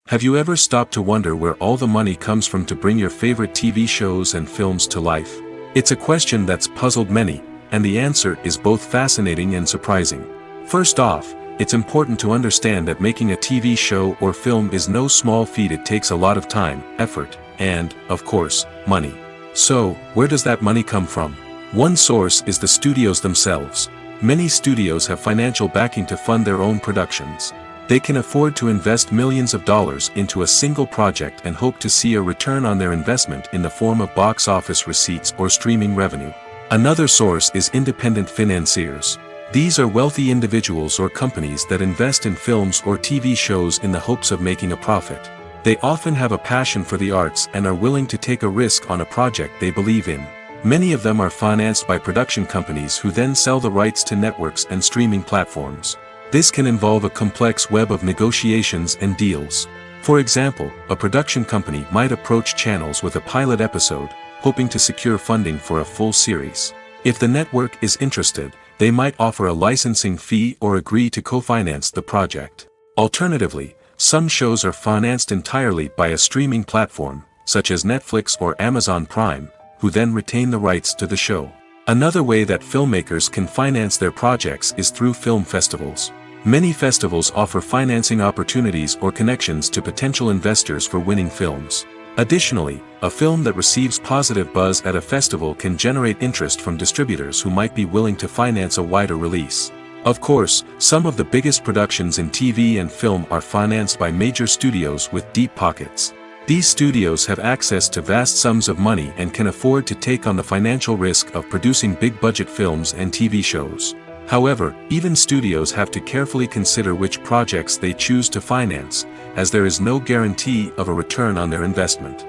Have you ever stopped to wonder where all the money comes from to bring your favorite TV shows and films to life? It's a question that's puzzled many, and the answer is both fascinating and surprising. First off, it's important to understand that making a TV show or film is no small feat. It takes a lot of time, effort, and, of course, money. So, where does that money come from? One source is the studios themselves. Many studios have financial backing to fund their own productions. They can afford to invest millions of dollars into a single project and hope to see a return on their investment in the form of box office receipts or streaming revenue. Another source is independent financiers. These are wealthy individuals or companies that invest in films or TV shows in the hopes of making a profit. They often have a passion for the arts and are willing to take a risk on a project they believe in. Many of them are financed by production companies who then sell the rights to networks and streaming platforms. This can involve a complex web of negotiations and deals. For example, a production company might approach channels with a pilot episode, hoping to secure funding for a full series. If the network is interested, they might offer a licensing fee or agree to co-finance the project. Alternatively, some shows are financed entirely by a streaming platform, such as Netflix or Amazon Prime, who then retain the rights to the show. Another way that filmmakers can finance their projects is through film festivals. Many festivals offer financing opportunities or connections to potential investors for winning films. Additionally, a film that receives positive buzz at a festival can generate interest from distributors who might be willing to finance a wider release. Of course, some of the biggest productions in TV and film are financed by major studios with deep pockets. These studios have access to vast sums of money and can afford to take on the financial risk of producing big-budget films and TV shows. However, even studios have to carefully consider which projects they choose to finance, as there is no guarantee of a return on their investment.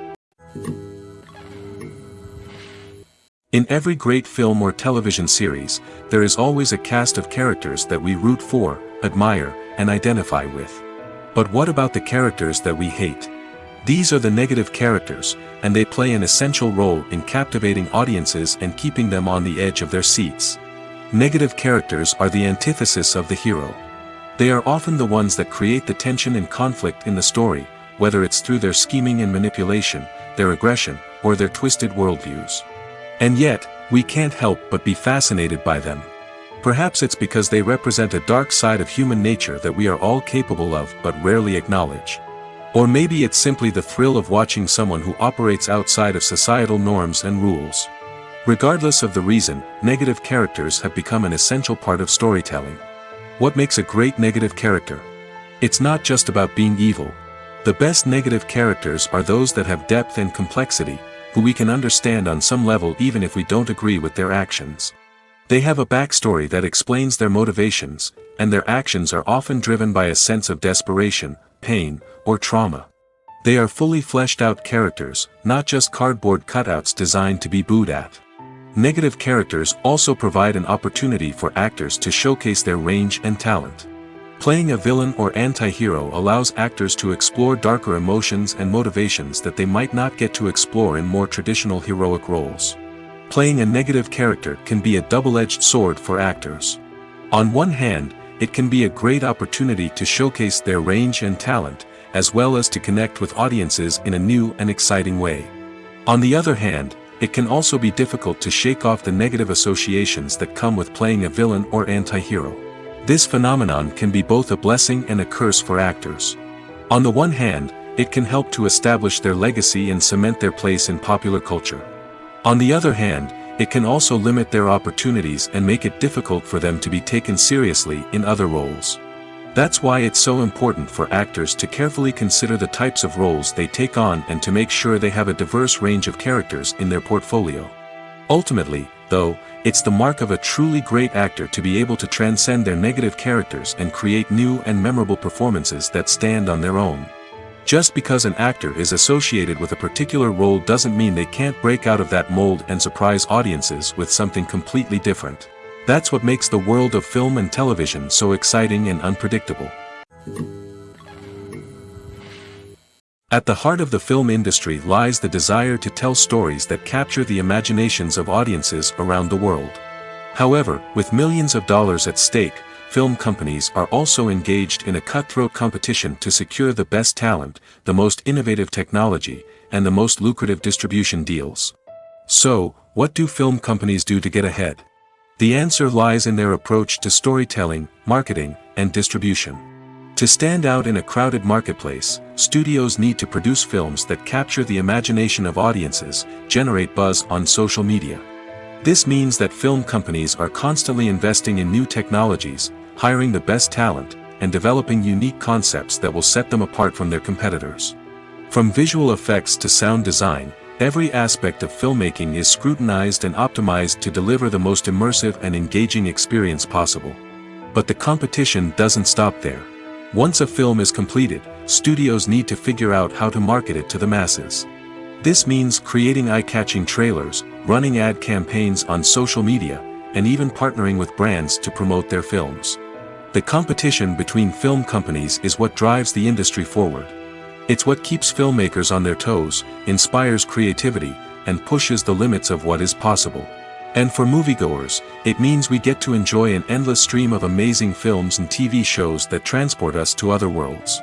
In every great film or television series, there is always a cast of characters that we root for, admire, and identify with. But what about the characters that we hate? These are the negative characters, and they play an essential role in captivating audiences and keeping them on the edge of their seats. Negative characters are the antithesis of the hero. They are often the ones that create the tension and conflict in the story, whether it's through their scheming and manipulation, their aggression, or their twisted worldviews. And yet, we can't help but be fascinated by them. Perhaps it's because they represent a dark side of human nature that we are all capable of but rarely acknowledge. Or maybe it's simply the thrill of watching someone who operates outside of societal norms and rules. Regardless of the reason, negative characters have become an essential part of storytelling. What makes a great negative character? It's not just about being evil. The best negative characters are those that have depth and complexity, who we can understand on some level even if we don't agree with their actions. They have a backstory that explains their motivations, and their actions are often driven by a sense of desperation, pain, or trauma. They are fully fleshed out characters, not just cardboard cutouts designed to be booed at. Negative characters also provide an opportunity for actors to showcase their range and talent. Playing a villain or anti-hero allows actors to explore darker emotions and motivations that they might not get to explore in more traditional heroic roles. Playing a negative character can be a double-edged sword for actors. On one hand, it can be a great opportunity to showcase their range and talent, as well as to connect with audiences in a new and exciting way. On the other hand, it can also be difficult to shake off the negative associations that come with playing a villain or anti-hero. This phenomenon can be both a blessing and a curse for actors. On the one hand, it can help to establish their legacy and cement their place in popular culture. On the other hand, it can also limit their opportunities and make it difficult for them to be taken seriously in other roles. That's why it's so important for actors to carefully consider the types of roles they take on and to make sure they have a diverse range of characters in their portfolio. Ultimately, though, it's the mark of a truly great actor to be able to transcend their negative characters and create new and memorable performances that stand on their own. Just because an actor is associated with a particular role doesn't mean they can't break out of that mold and surprise audiences with something completely different. That's what makes the world of film and television so exciting and unpredictable. At the heart of the film industry lies the desire to tell stories that capture the imaginations of audiences around the world. However, with millions of dollars at stake, film companies are also engaged in a cutthroat competition to secure the best talent, the most innovative technology, and the most lucrative distribution deals. So, what do film companies do to get ahead? The answer lies in their approach to storytelling, marketing, and distribution. To stand out in a crowded marketplace, studios need to produce films that capture the imagination of audiences, generate buzz on social media. This means that film companies are constantly investing in new technologies, hiring the best talent, and developing unique concepts that will set them apart from their competitors. From visual effects to sound design, every aspect of filmmaking is scrutinized and optimized to deliver the most immersive and engaging experience possible. But the competition doesn't stop there. Once a film is completed, studios need to figure out how to market it to the masses. This means creating eye-catching trailers, running ad campaigns on social media, and even partnering with brands to promote their films. The competition between film companies is what drives the industry forward. It's what keeps filmmakers on their toes, inspires creativity, and pushes the limits of what is possible. And for moviegoers, it means we get to enjoy an endless stream of amazing films and TV shows that transport us to other worlds.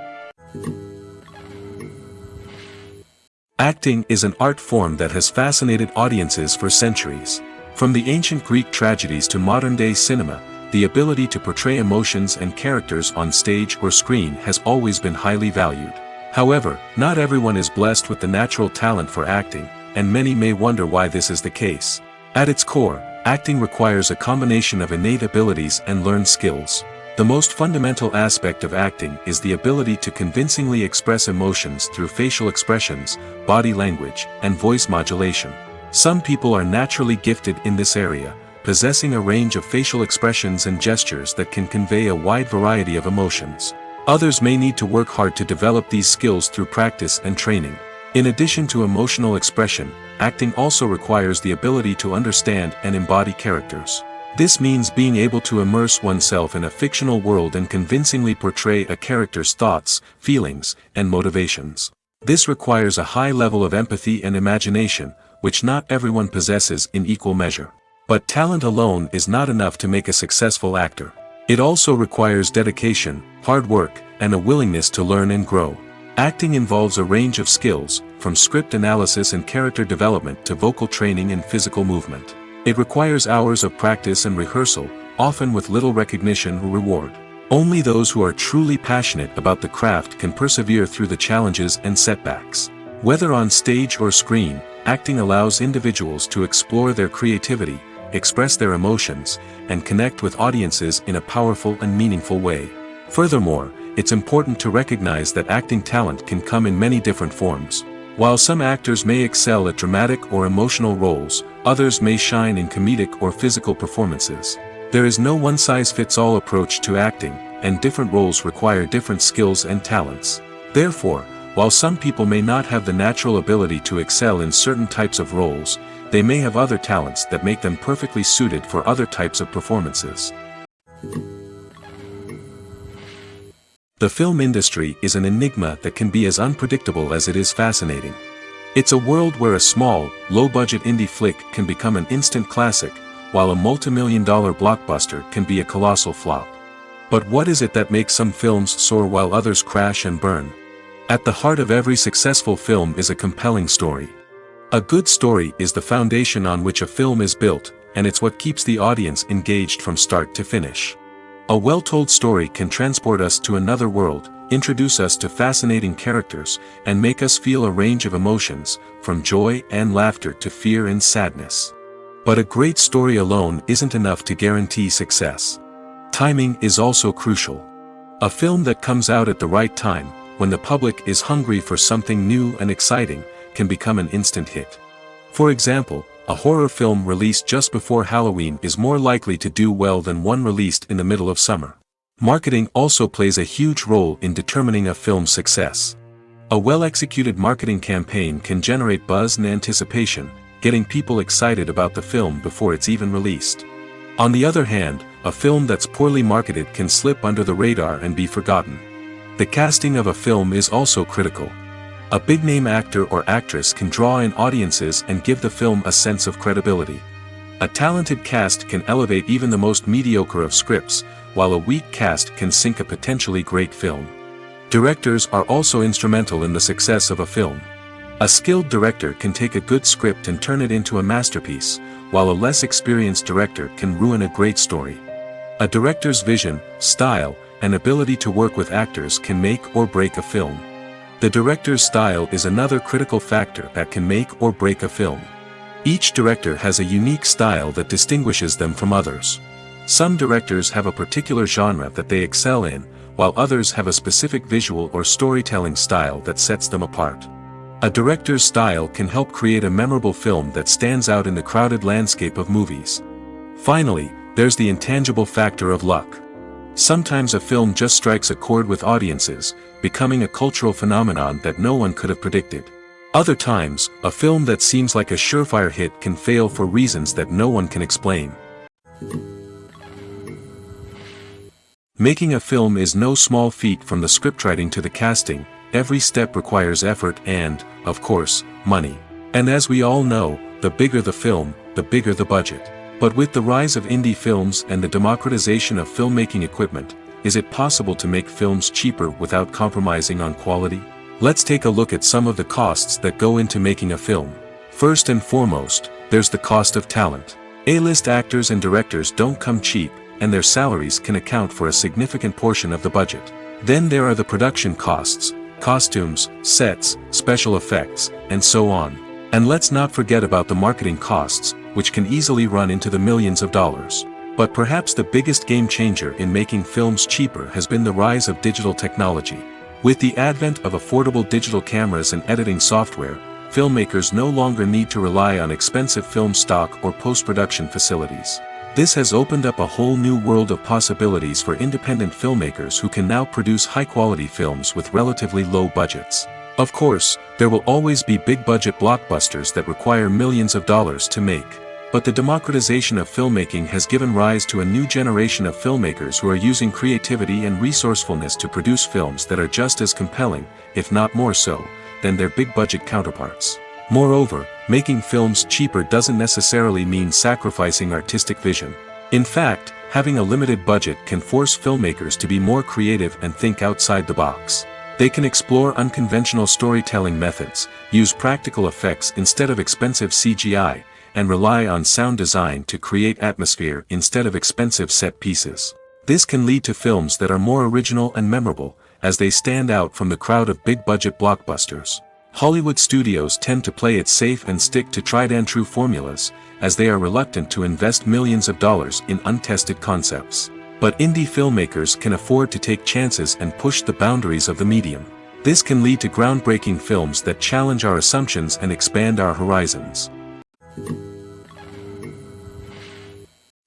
Acting is an art form that has fascinated audiences for centuries. From the ancient Greek tragedies to modern-day cinema, the ability to portray emotions and characters on stage or screen has always been highly valued. However, not everyone is blessed with the natural talent for acting, and many may wonder why this is the case. At its core, acting requires a combination of innate abilities and learned skills. The most fundamental aspect of acting is the ability to convincingly express emotions through facial expressions, body language, and voice modulation. Some people are naturally gifted in this area, possessing a range of facial expressions and gestures that can convey a wide variety of emotions. Others may need to work hard to develop these skills through practice and training. In addition to emotional expression, acting also requires the ability to understand and embody characters. This means being able to immerse oneself in a fictional world and convincingly portray a character's thoughts, feelings, and motivations. This requires a high level of empathy and imagination, which not everyone possesses in equal measure. But talent alone is not enough to make a successful actor. It also requires dedication, hard work, and a willingness to learn and grow. Acting involves a range of skills, from script analysis and character development to vocal training and physical movement. It requires hours of practice and rehearsal, often with little recognition or reward. Only those who are truly passionate about the craft can persevere through the challenges and setbacks. Whether on stage or screen, acting allows individuals to explore their creativity, express their emotions, and connect with audiences in a powerful and meaningful way. Furthermore, it's important to recognize that acting talent can come in many different forms. While some actors may excel at dramatic or emotional roles, others may shine in comedic or physical performances. There is no one-size-fits-all approach to acting, and different roles require different skills and talents. Therefore, while some people may not have the natural ability to excel in certain types of roles, they may have other talents that make them perfectly suited for other types of performances. The film industry is an enigma that can be as unpredictable as it is fascinating. It's a world where a small, low-budget indie flick can become an instant classic, while a multi-million-dollar blockbuster can be a colossal flop. But what is it that makes some films soar while others crash and burn? At the heart of every successful film is a compelling story. A good story is the foundation on which a film is built, and it's what keeps the audience engaged from start to finish. A well-told story can transport us to another world, introduce us to fascinating characters, and make us feel a range of emotions, from joy and laughter to fear and sadness. But a great story alone isn't enough to guarantee success. Timing is also crucial. A film that comes out at the right time, when the public is hungry for something new and exciting, can become an instant hit. For example, a horror film released just before Halloween is more likely to do well than one released in the middle of summer. Marketing also plays a huge role in determining a film's success. A well-executed marketing campaign can generate buzz and anticipation, getting people excited about the film before it's even released. On the other hand, a film that's poorly marketed can slip under the radar and be forgotten. The casting of a film is also critical. A big-name actor or actress can draw in audiences and give the film a sense of credibility. A talented cast can elevate even the most mediocre of scripts, while a weak cast can sink a potentially great film. Directors are also instrumental in the success of a film. A skilled director can take a good script and turn it into a masterpiece, while a less experienced director can ruin a great story. A director's vision, style, and ability to work with actors can make or break a film. The director's style is another critical factor that can make or break a film. Each director has a unique style that distinguishes them from others. Some directors have a particular genre that they excel in, while others have a specific visual or storytelling style that sets them apart. A director's style can help create a memorable film that stands out in the crowded landscape of movies. Finally, there's the intangible factor of luck. Sometimes a film just strikes a chord with audiences, becoming a cultural phenomenon that no one could have predicted. Other times, a film that seems like a surefire hit can fail for reasons that no one can explain. Making a film is no small feat. From the scriptwriting to the casting, every step requires effort and, of course, money. And as we all know, the bigger the film, the bigger the budget. But with the rise of indie films and the democratization of filmmaking equipment, is it possible to make films cheaper without compromising on quality? Let's take a look at some of the costs that go into making a film. First and foremost, there's the cost of talent. A-list actors and directors don't come cheap, and their salaries can account for a significant portion of the budget. Then there are the production costs, costumes, sets, special effects, and so on. And let's not forget about the marketing costs, which can easily run into the millions of dollars. But perhaps the biggest game changer in making films cheaper has been the rise of digital technology. With the advent of affordable digital cameras and editing software, filmmakers no longer need to rely on expensive film stock or post-production facilities. This has opened up a whole new world of possibilities for independent filmmakers who can now produce high-quality films with relatively low budgets. Of course, there will always be big-budget blockbusters that require millions of dollars to make. But the democratization of filmmaking has given rise to a new generation of filmmakers who are using creativity and resourcefulness to produce films that are just as compelling, if not more so, than their big-budget counterparts. Moreover, making films cheaper doesn't necessarily mean sacrificing artistic vision. In fact, having a limited budget can force filmmakers to be more creative and think outside the box. They can explore unconventional storytelling methods, use practical effects instead of expensive CGI, and rely on sound design to create atmosphere instead of expensive set pieces. This can lead to films that are more original and memorable, as they stand out from the crowd of big-budget blockbusters. Hollywood studios tend to play it safe and stick to tried-and-true formulas, as they are reluctant to invest millions of dollars in untested concepts. But indie filmmakers can afford to take chances and push the boundaries of the medium. This can lead to groundbreaking films that challenge our assumptions and expand our horizons.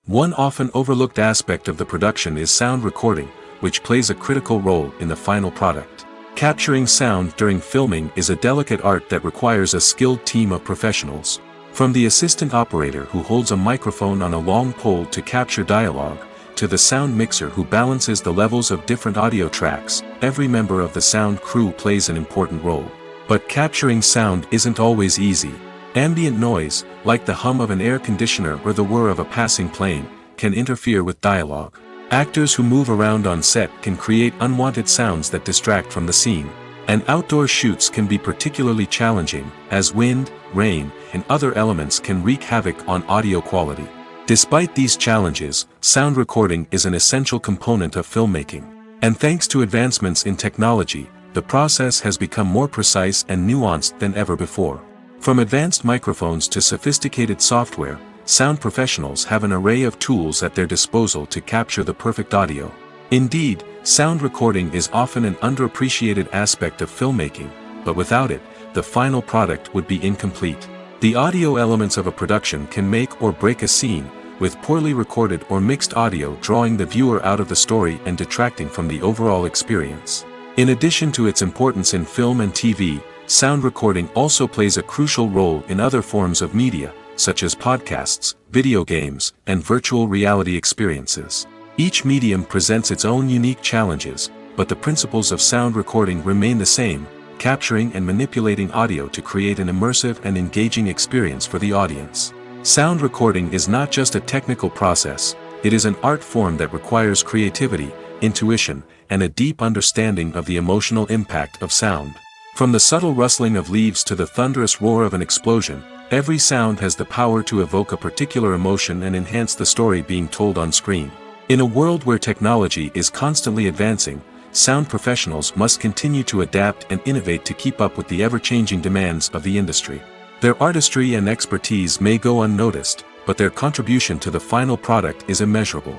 One often overlooked aspect of the production is sound recording, which plays a critical role in the final product. Capturing sound during filming is a delicate art that requires a skilled team of professionals. From the assistant operator who holds a microphone on a long pole to capture dialogue, to the sound mixer who balances the levels of different audio tracks, every member of the sound crew plays an important role. But capturing sound isn't always easy. Ambient noise, like the hum of an air conditioner or the whir of a passing plane, can interfere with dialogue. Actors who move around on set can create unwanted sounds that distract from the scene. And outdoor shoots can be particularly challenging, as wind, rain, and other elements can wreak havoc on audio quality. Despite these challenges, sound recording is an essential component of filmmaking. And thanks to advancements in technology, the process has become more precise and nuanced than ever before. From advanced microphones to sophisticated software, sound professionals have an array of tools at their disposal to capture the perfect audio. Indeed, sound recording is often an underappreciated aspect of filmmaking, but without it, the final product would be incomplete. The audio elements of a production can make or break a scene, with poorly recorded or mixed audio drawing the viewer out of the story and detracting from the overall experience. In addition to its importance in film and TV, sound recording also plays a crucial role in other forms of media, such as podcasts, video games, and virtual reality experiences. Each medium presents its own unique challenges, but the principles of sound recording remain the same, capturing and manipulating audio to create an immersive and engaging experience for the audience. Sound recording is not just a technical process, it is an art form that requires creativity, intuition, and a deep understanding of the emotional impact of sound. From the subtle rustling of leaves to the thunderous roar of an explosion, every sound has the power to evoke a particular emotion and enhance the story being told on screen. In a world where technology is constantly advancing, sound professionals must continue to adapt and innovate to keep up with the ever-changing demands of the industry. Their artistry and expertise may go unnoticed, but their contribution to the final product is immeasurable.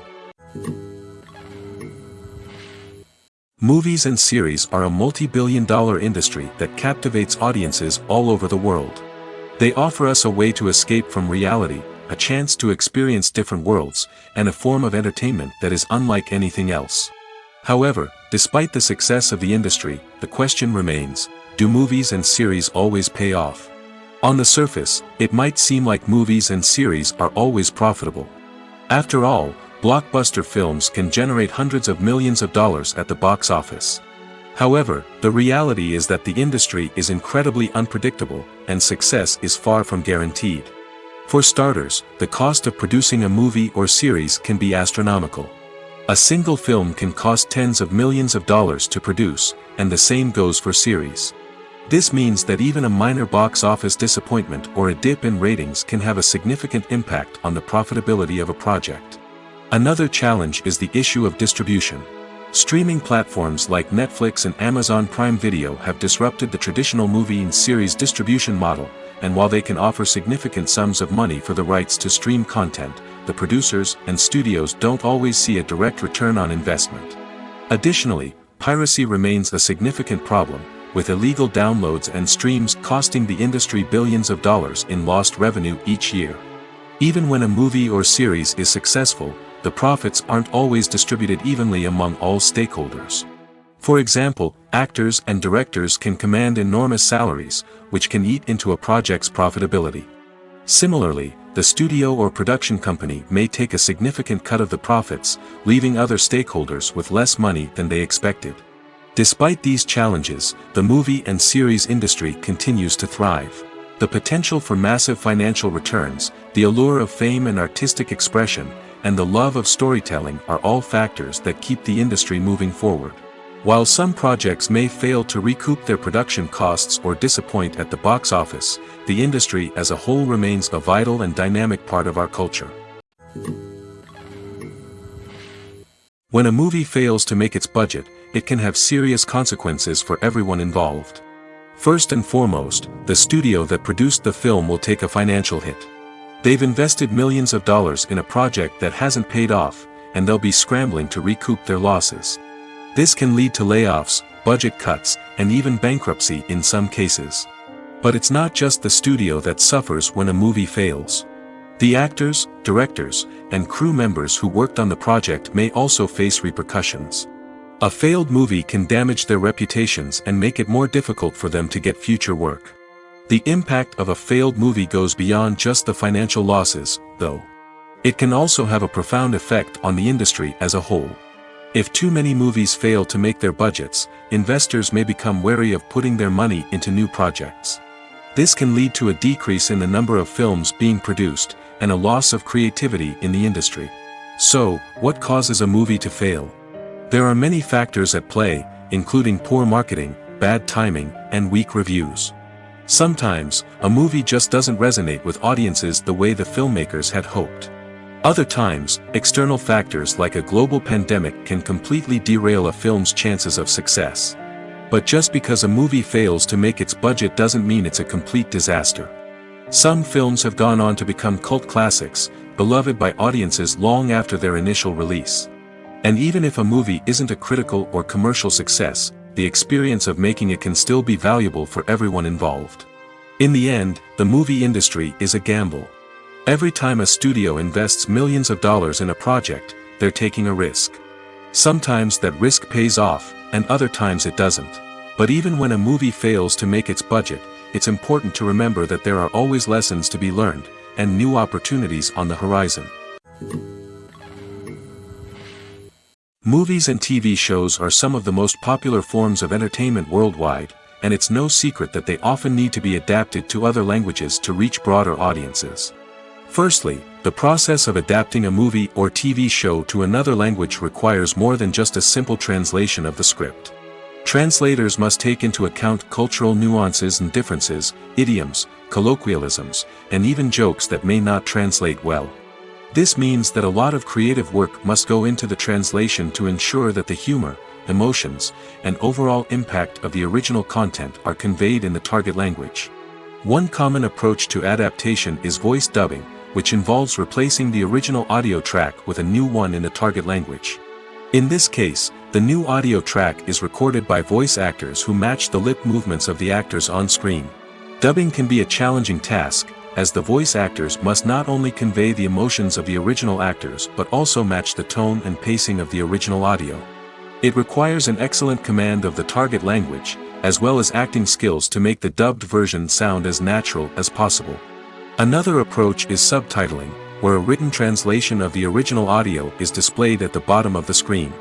Movies and series are a multi-billion-dollar industry that captivates audiences all over the world. They offer us a way to escape from reality, a chance to experience different worlds, and a form of entertainment that is unlike anything else. However, despite the success of the industry, the question remains, do movies and series always pay off? On the surface, it might seem like movies and series are always profitable. After all, blockbuster films can generate hundreds of millions of dollars at the box office. However, the reality is that the industry is incredibly unpredictable, and success is far from guaranteed. For starters, the cost of producing a movie or series can be astronomical. A single film can cost tens of millions of dollars to produce, and the same goes for series. This means that even a minor box office disappointment or a dip in ratings can have a significant impact on the profitability of a project. Another challenge is the issue of distribution. Streaming platforms like Netflix and Amazon Prime Video have disrupted the traditional movie and series distribution model, and while they can offer significant sums of money for the rights to stream content, the producers and studios don't always see a direct return on investment. Additionally, piracy remains a significant problem, with illegal downloads and streams costing the industry billions of dollars in lost revenue each year. Even when a movie or series is successful, the profits aren't always distributed evenly among all stakeholders. For example, actors and directors can command enormous salaries, which can eat into a project's profitability. Similarly, the studio or production company may take a significant cut of the profits, leaving other stakeholders with less money than they expected. Despite these challenges, the movie and series industry continues to thrive. The potential for massive financial returns, the allure of fame and artistic expression, and the love of storytelling are all factors that keep the industry moving forward. While some projects may fail to recoup their production costs or disappoint at the box office, the industry as a whole remains a vital and dynamic part of our culture. When a movie fails to make its budget, it can have serious consequences for everyone involved. First and foremost, the studio that produced the film will take a financial hit. They've invested millions of dollars in a project that hasn't paid off, and they'll be scrambling to recoup their losses. This can lead to layoffs, budget cuts, and even bankruptcy in some cases. But it's not just the studio that suffers when a movie fails. The actors, directors, and crew members who worked on the project may also face repercussions. A failed movie can damage their reputations and make it more difficult for them to get future work. The impact of a failed movie goes beyond just the financial losses, though. It can also have a profound effect on the industry as a whole. If too many movies fail to make their budgets, investors may become wary of putting their money into new projects. This can lead to a decrease in the number of films being produced, and a loss of creativity in the industry. So, what causes a movie to fail? There are many factors at play, including poor marketing, bad timing, and weak reviews. Sometimes, a movie just doesn't resonate with audiences the way the filmmakers had hoped. Other times, external factors like a global pandemic can completely derail a film's chances of success. But just because a movie fails to make its budget doesn't mean it's a complete disaster. Some films have gone on to become cult classics, beloved by audiences long after their initial release. And even if a movie isn't a critical or commercial success, the experience of making it can still be valuable for everyone involved. In the end, the movie industry is a gamble. Every time a studio invests millions of dollars in a project, they're taking a risk. Sometimes that risk pays off, and other times it doesn't. But even when a movie fails to make its budget, it's important to remember that there are always lessons to be learned, and new opportunities on the horizon. Movies and TV shows are some of the most popular forms of entertainment worldwide, and it's no secret that they often need to be adapted to other languages to reach broader audiences. Firstly, the process of adapting a movie or TV show to another language requires more than just a simple translation of the script. Translators must take into account cultural nuances and differences, idioms, colloquialisms, and even jokes that may not translate well. This means that a lot of creative work must go into the translation to ensure that the humor, emotions, and overall impact of the original content are conveyed in the target language. One common approach to adaptation is voice dubbing, which involves replacing the original audio track with a new one in the target language. In this case, the new audio track is recorded by voice actors who match the lip movements of the actors on screen. Dubbing can be a challenging task, as the voice actors must not only convey the emotions of the original actors but also match the tone and pacing of the original audio. It requires an excellent command of the target language, as well as acting skills to make the dubbed version sound as natural as possible. Another approach is subtitling, where a written translation of the original audio is displayed at the bottom of the screen.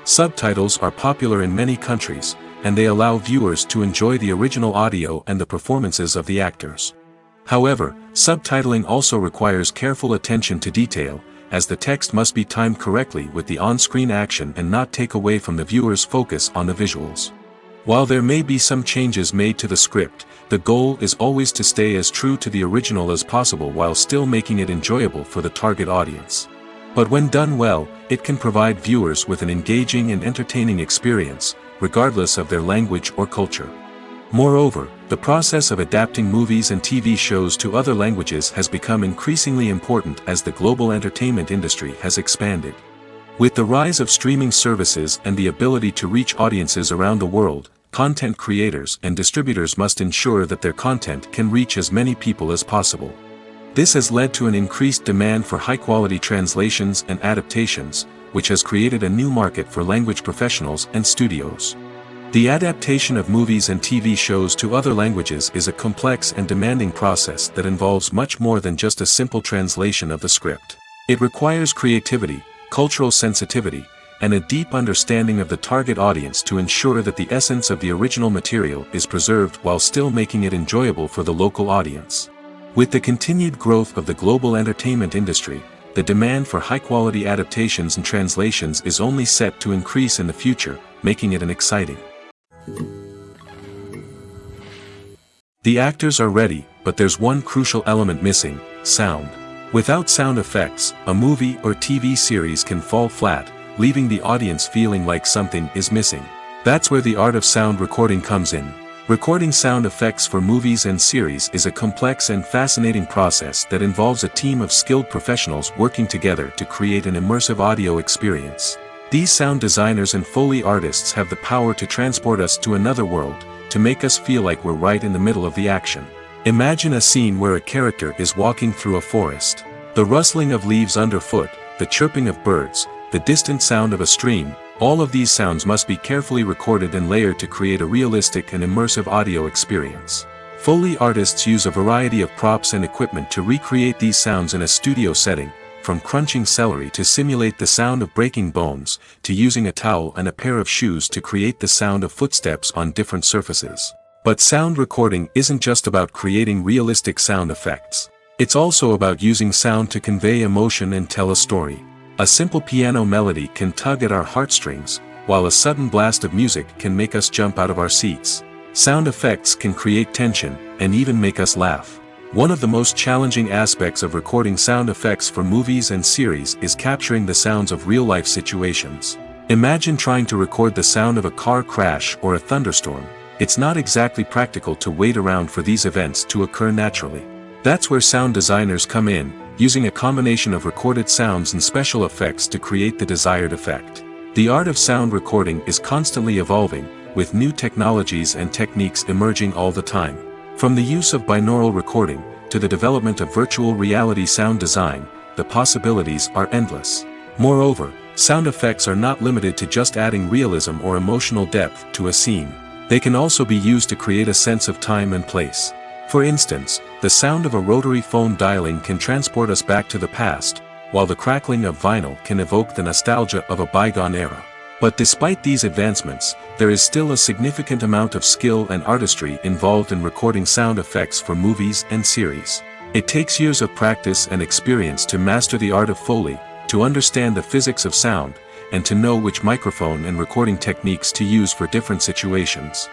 Subtitles are popular in many countries, and they allow viewers to enjoy the original audio and the performances of the actors. However, subtitling also requires careful attention to detail, as the text must be timed correctly with the on-screen action and not take away from the viewer's focus on the visuals. While there may be some changes made to the script, the goal is always to stay as true to the original as possible while still making it enjoyable for the target audience. But when done well, it can provide viewers with an engaging and entertaining experience, regardless of their language or culture. Moreover, the process of adapting movies and TV shows to other languages has become increasingly important as the global entertainment industry has expanded. With the rise of streaming services and the ability to reach audiences around the world, content creators and distributors must ensure that their content can reach as many people as possible. This has led to an increased demand for high-quality translations and adaptations, which has created a new market for language professionals and studios. The adaptation of movies and TV shows to other languages is a complex and demanding process that involves much more than just a simple translation of the script. It requires creativity, cultural sensitivity, and a deep understanding of the target audience to ensure that the essence of the original material is preserved while still making it enjoyable for the local audience. With the continued growth of the global entertainment industry, the demand for high-quality adaptations and translations is only set to increase in the future, making it exciting. The actors are ready, but there's one crucial element missing: sound. Without sound effects, a movie or TV series can fall flat, leaving the audience feeling like something is missing. That's where the art of sound recording comes in. Recording sound effects for movies and series is a complex and fascinating process that involves a team of skilled professionals working together to create an immersive audio experience. These sound designers and Foley artists have the power to transport us to another world, to make us feel like we're right in the middle of the action. Imagine a scene where a character is walking through a forest. The rustling of leaves underfoot, the chirping of birds, the distant sound of a stream, all of these sounds must be carefully recorded and layered to create a realistic and immersive audio experience. Foley artists use a variety of props and equipment to recreate these sounds in a studio setting, from crunching celery to simulate the sound of breaking bones, to using a towel and a pair of shoes to create the sound of footsteps on different surfaces. But sound recording isn't just about creating realistic sound effects. It's also about using sound to convey emotion and tell a story. A simple piano melody can tug at our heartstrings, while a sudden blast of music can make us jump out of our seats. Sound effects can create tension, and even make us laugh. One of the most challenging aspects of recording sound effects for movies and series is capturing the sounds of real-life situations. Imagine trying to record the sound of a car crash or a thunderstorm. It's not exactly practical to wait around for these events to occur naturally. That's where sound designers come in, using a combination of recorded sounds and special effects to create the desired effect. The art of sound recording is constantly evolving, with new technologies and techniques emerging all the time. From the use of binaural recording, to the development of virtual reality sound design, the possibilities are endless. Moreover, sound effects are not limited to just adding realism or emotional depth to a scene. They can also be used to create a sense of time and place. For instance, the sound of a rotary phone dialing can transport us back to the past, while the crackling of vinyl can evoke the nostalgia of a bygone era. But despite these advancements, there is still a significant amount of skill and artistry involved in recording sound effects for movies and series. It takes years of practice and experience to master the art of Foley, to understand the physics of sound, and to know which microphone and recording techniques to use for different situations.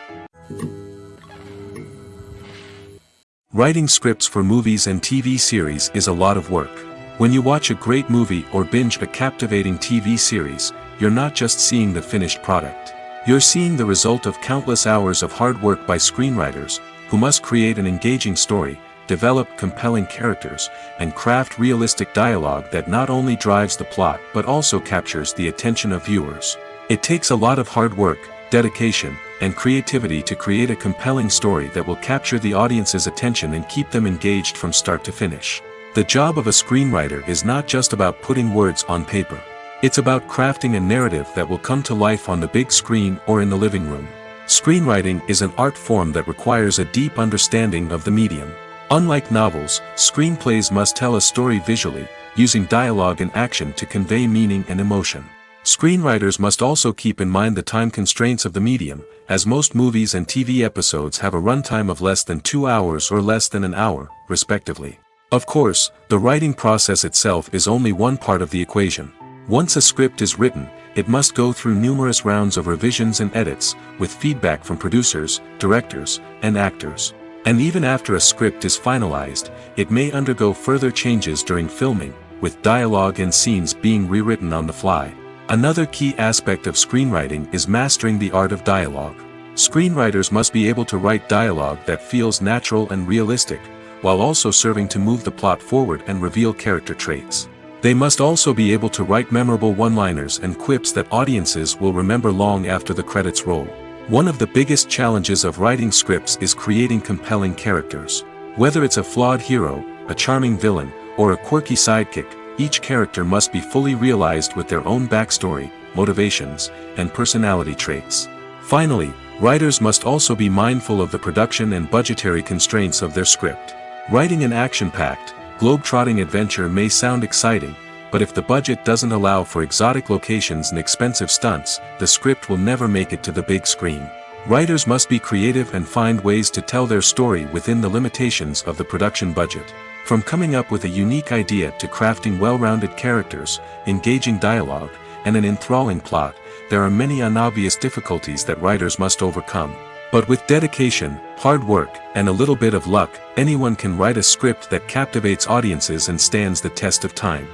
Writing scripts for movies and TV series is a lot of work. When you watch a great movie or binge a captivating TV series, you're not just seeing the finished product. You're seeing the result of countless hours of hard work by screenwriters, who must create an engaging story, develop compelling characters, and craft realistic dialogue that not only drives the plot but also captures the attention of viewers. It takes a lot of hard work, dedication, and creativity to create a compelling story that will capture the audience's attention and keep them engaged from start to finish. The job of a screenwriter is not just about putting words on paper. It's about crafting a narrative that will come to life on the big screen or in the living room. Screenwriting is an art form that requires a deep understanding of the medium. Unlike novels, screenplays must tell a story visually, using dialogue and action to convey meaning and emotion. Screenwriters must also keep in mind the time constraints of the medium, as most movies and TV episodes have a runtime of less than 2 hours or less than an hour, respectively. Of course, the writing process itself is only one part of the equation. Once a script is written, it must go through numerous rounds of revisions and edits, with feedback from producers, directors, and actors. And even after a script is finalized, it may undergo further changes during filming, with dialogue and scenes being rewritten on the fly. Another key aspect of screenwriting is mastering the art of dialogue. Screenwriters must be able to write dialogue that feels natural and realistic, while also serving to move the plot forward and reveal character traits. They must also be able to write memorable one-liners and quips that audiences will remember long after the credits roll. One of the biggest challenges of writing scripts is creating compelling characters. Whether it's a flawed hero, a charming villain, or a quirky sidekick, each character must be fully realized with their own backstory, motivations, and personality traits. Finally, writers must also be mindful of the production and budgetary constraints of their script. Writing an action-packed, globe-trotting adventure may sound exciting, but if the budget doesn't allow for exotic locations and expensive stunts, the script will never make it to the big screen. Writers must be creative and find ways to tell their story within the limitations of the production budget. From coming up with a unique idea to crafting well-rounded characters, engaging dialogue, and an enthralling plot, there are many unobvious difficulties that writers must overcome. But with dedication, hard work, and a little bit of luck, anyone can write a script that captivates audiences and stands the test of time.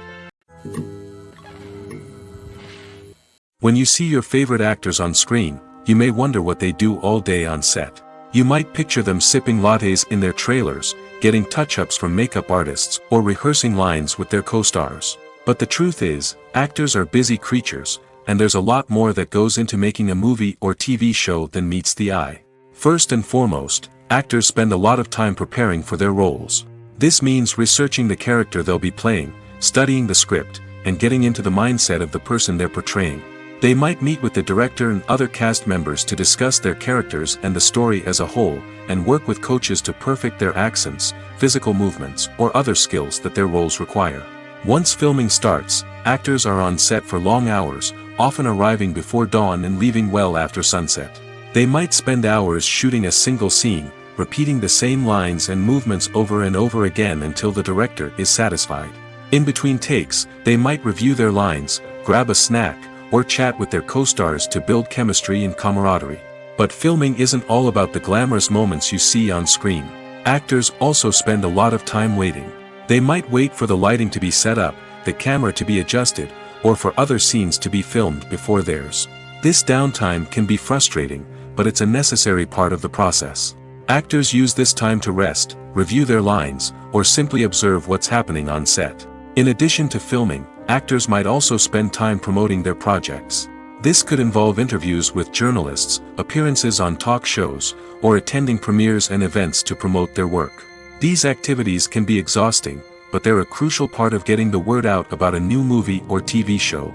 When you see your favorite actors on screen, you may wonder what they do all day on set. You might picture them sipping lattes in their trailers, getting touch-ups from makeup artists, or rehearsing lines with their co-stars. But the truth is, actors are busy creatures, and there's a lot more that goes into making a movie or TV show than meets the eye. First and foremost, actors spend a lot of time preparing for their roles. This means researching the character they'll be playing, studying the script, and getting into the mindset of the person they're portraying. They might meet with the director and other cast members to discuss their characters and the story as a whole, and work with coaches to perfect their accents, physical movements, or other skills that their roles require. Once filming starts, actors are on set for long hours, often arriving before dawn and leaving well after sunset. They might spend hours shooting a single scene, repeating the same lines and movements over and over again until the director is satisfied. In between takes, they might review their lines, grab a snack, or chat with their co-stars to build chemistry and camaraderie. But filming isn't all about the glamorous moments you see on screen. Actors also spend a lot of time waiting. They might wait for the lighting to be set up, the camera to be adjusted, or for other scenes to be filmed before theirs. This downtime can be frustrating, but it's a necessary part of the process. Actors use this time to rest, review their lines, or simply observe what's happening on set. In addition to filming, actors might also spend time promoting their projects. This could involve interviews with journalists, appearances on talk shows, or attending premieres and events to promote their work. These activities can be exhausting, but they're a crucial part of getting the word out about a new movie or TV show.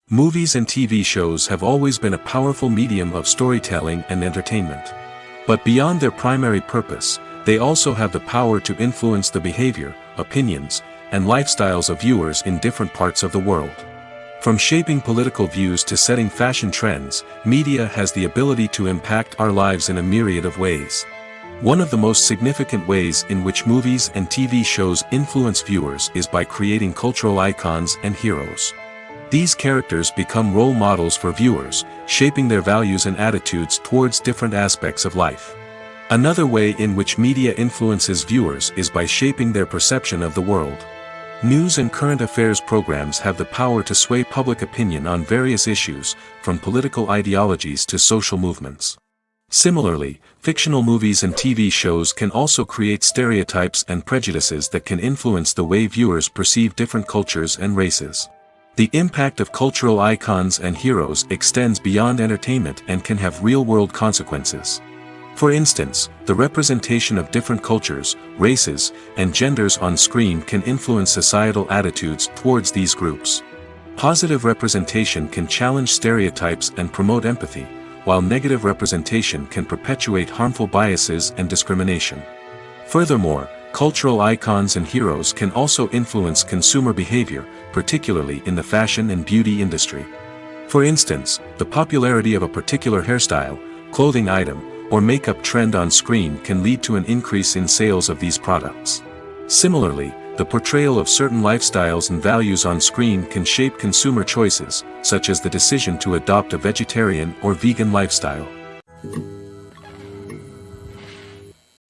Movies and TV shows have always been a powerful medium of storytelling and entertainment. But beyond their primary purpose, they also have the power to influence the behavior, opinions, and lifestyles of viewers in different parts of the world. From shaping political views to setting fashion trends, media has the ability to impact our lives in a myriad of ways. One of the most significant ways in which movies and TV shows influence viewers is by creating cultural icons and heroes. These characters become role models for viewers, shaping their values and attitudes towards different aspects of life. Another way in which media influences viewers is by shaping their perception of the world. News and current affairs programs have the power to sway public opinion on various issues, from political ideologies to social movements. Similarly, fictional movies and TV shows can also create stereotypes and prejudices that can influence the way viewers perceive different cultures and races. The impact of cultural icons and heroes extends beyond entertainment and can have real-world consequences. For instance, the representation of different cultures, races, and genders on screen can influence societal attitudes towards these groups. Positive representation can challenge stereotypes and promote empathy, while negative representation can perpetuate harmful biases and discrimination. Furthermore, cultural icons and heroes can also influence consumer behavior, particularly in the fashion and beauty industry. For instance, the popularity of a particular hairstyle, clothing item, or makeup trend on screen can lead to an increase in sales of these products. Similarly, the portrayal of certain lifestyles and values on screen can shape consumer choices, such as the decision to adopt a vegetarian or vegan lifestyle.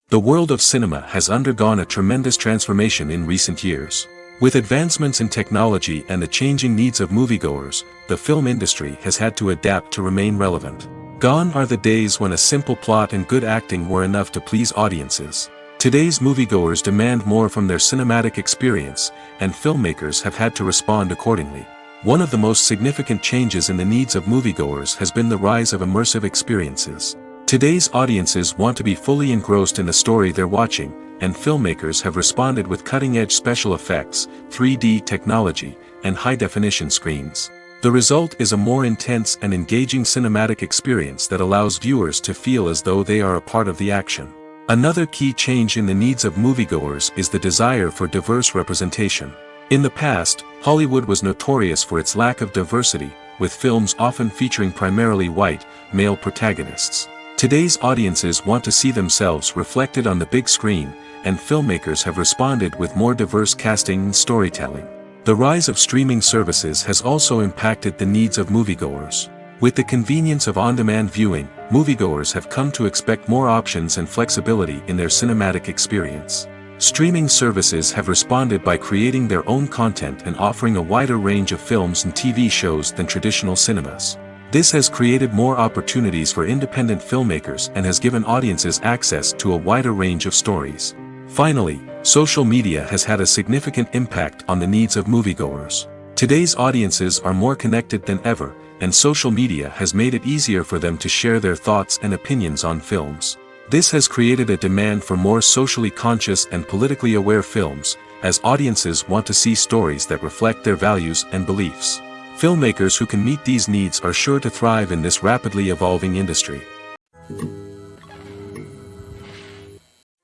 The world of cinema has undergone a tremendous transformation in recent years. With advancements in technology and the changing needs of moviegoers, the film industry has had to adapt to remain relevant. Gone are the days when a simple plot and good acting were enough to please audiences. Today's moviegoers demand more from their cinematic experience, and filmmakers have had to respond accordingly. One of the most significant changes in the needs of moviegoers has been the rise of immersive experiences. Today's audiences want to be fully engrossed in the story they're watching, and filmmakers have responded with cutting-edge special effects, 3D technology, and high-definition screens. The result is a more intense and engaging cinematic experience that allows viewers to feel as though they are a part of the action. Another key change in the needs of moviegoers is the desire for diverse representation. In the past, Hollywood was notorious for its lack of diversity, with films often featuring primarily white, male protagonists. Today's audiences want to see themselves reflected on the big screen, and filmmakers have responded with more diverse casting and storytelling. The rise of streaming services has also impacted the needs of moviegoers. With the convenience of on-demand viewing, moviegoers have come to expect more options and flexibility in their cinematic experience. Streaming services have responded by creating their own content and offering a wider range of films and TV shows than traditional cinemas. This has created more opportunities for independent filmmakers and has given audiences access to a wider range of stories. Finally, social media has had a significant impact on the needs of moviegoers. Today's audiences are more connected than ever, and social media has made it easier for them to share their thoughts and opinions on films. This has created a demand for more socially conscious and politically aware films, as audiences want to see stories that reflect their values and beliefs. Filmmakers who can meet these needs are sure to thrive in this rapidly evolving industry.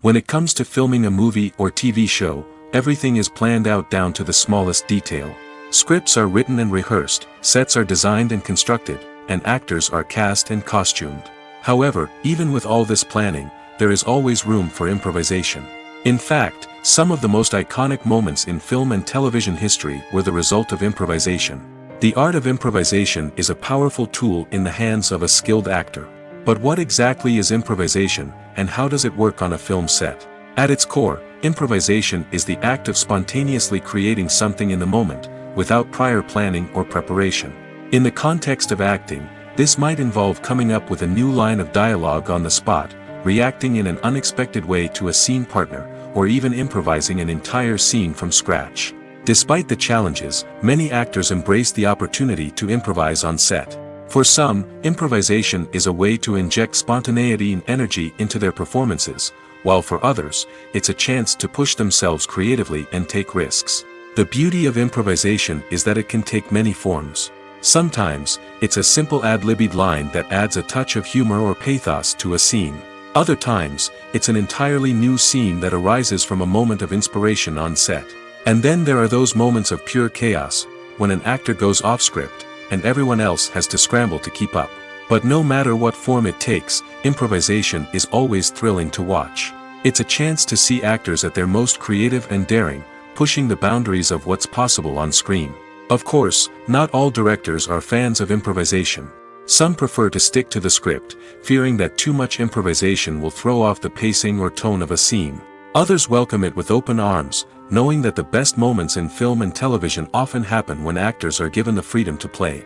When it comes to filming a movie or TV show, everything is planned out down to the smallest detail. Scripts are written and rehearsed, sets are designed and constructed, and actors are cast and costumed. However, even with all this planning, there is always room for improvisation. In fact, some of the most iconic moments in film and television history were the result of improvisation. The art of improvisation is a powerful tool in the hands of a skilled actor. But what exactly is improvisation, and how does it work on a film set? At its core, improvisation is the act of spontaneously creating something in the moment, without prior planning or preparation. In the context of acting, this might involve coming up with a new line of dialogue on the spot, reacting in an unexpected way to a scene partner, or even improvising an entire scene from scratch. Despite the challenges, many actors embrace the opportunity to improvise on set. For some, improvisation is a way to inject spontaneity and energy into their performances, while for others, it's a chance to push themselves creatively and take risks. The beauty of improvisation is that it can take many forms. Sometimes, it's a simple ad-libbed line that adds a touch of humor or pathos to a scene. Other times, it's an entirely new scene that arises from a moment of inspiration on set. And then there are those moments of pure chaos, when an actor goes off script, and everyone else has to scramble to keep up. But no matter what form it takes, improvisation is always thrilling to watch. It's a chance to see actors at their most creative and daring, pushing the boundaries of what's possible on screen. Of course, not all directors are fans of improvisation. Some prefer to stick to the script, fearing that too much improvisation will throw off the pacing or tone of a scene. Others welcome it with open arms, knowing that the best moments in film and television often happen when actors are given the freedom to play.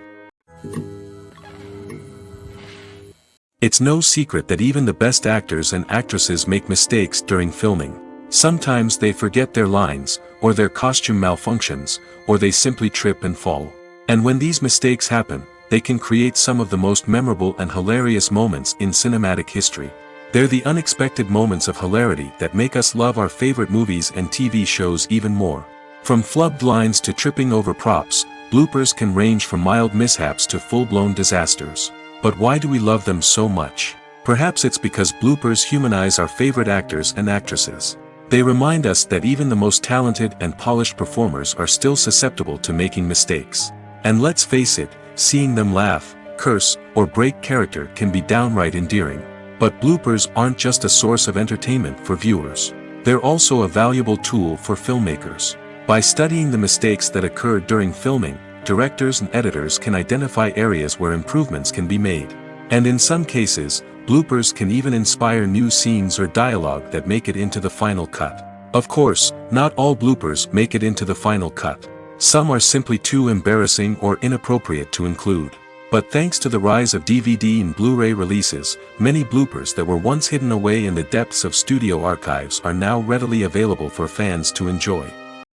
It's no secret that even the best actors and actresses make mistakes during filming. Sometimes they forget their lines, or their costume malfunctions, or they simply trip and fall. And when these mistakes happen, they can create some of the most memorable and hilarious moments in cinematic history. They're the unexpected moments of hilarity that make us love our favorite movies and TV shows even more. From flubbed lines to tripping over props, bloopers can range from mild mishaps to full-blown disasters. But why do we love them so much? Perhaps it's because bloopers humanize our favorite actors and actresses. They remind us that even the most talented and polished performers are still susceptible to making mistakes. And let's face it, seeing them laugh, curse, or break character can be downright endearing. But bloopers aren't just a source of entertainment for viewers. They're also a valuable tool for filmmakers. By studying the mistakes that occurred during filming, directors and editors can identify areas where improvements can be made. And in some cases, bloopers can even inspire new scenes or dialogue that make it into the final cut. Of course, not all bloopers make it into the final cut. Some are simply too embarrassing or inappropriate to include. But thanks to the rise of DVD and Blu-ray releases, many bloopers that were once hidden away in the depths of studio archives are now readily available for fans to enjoy.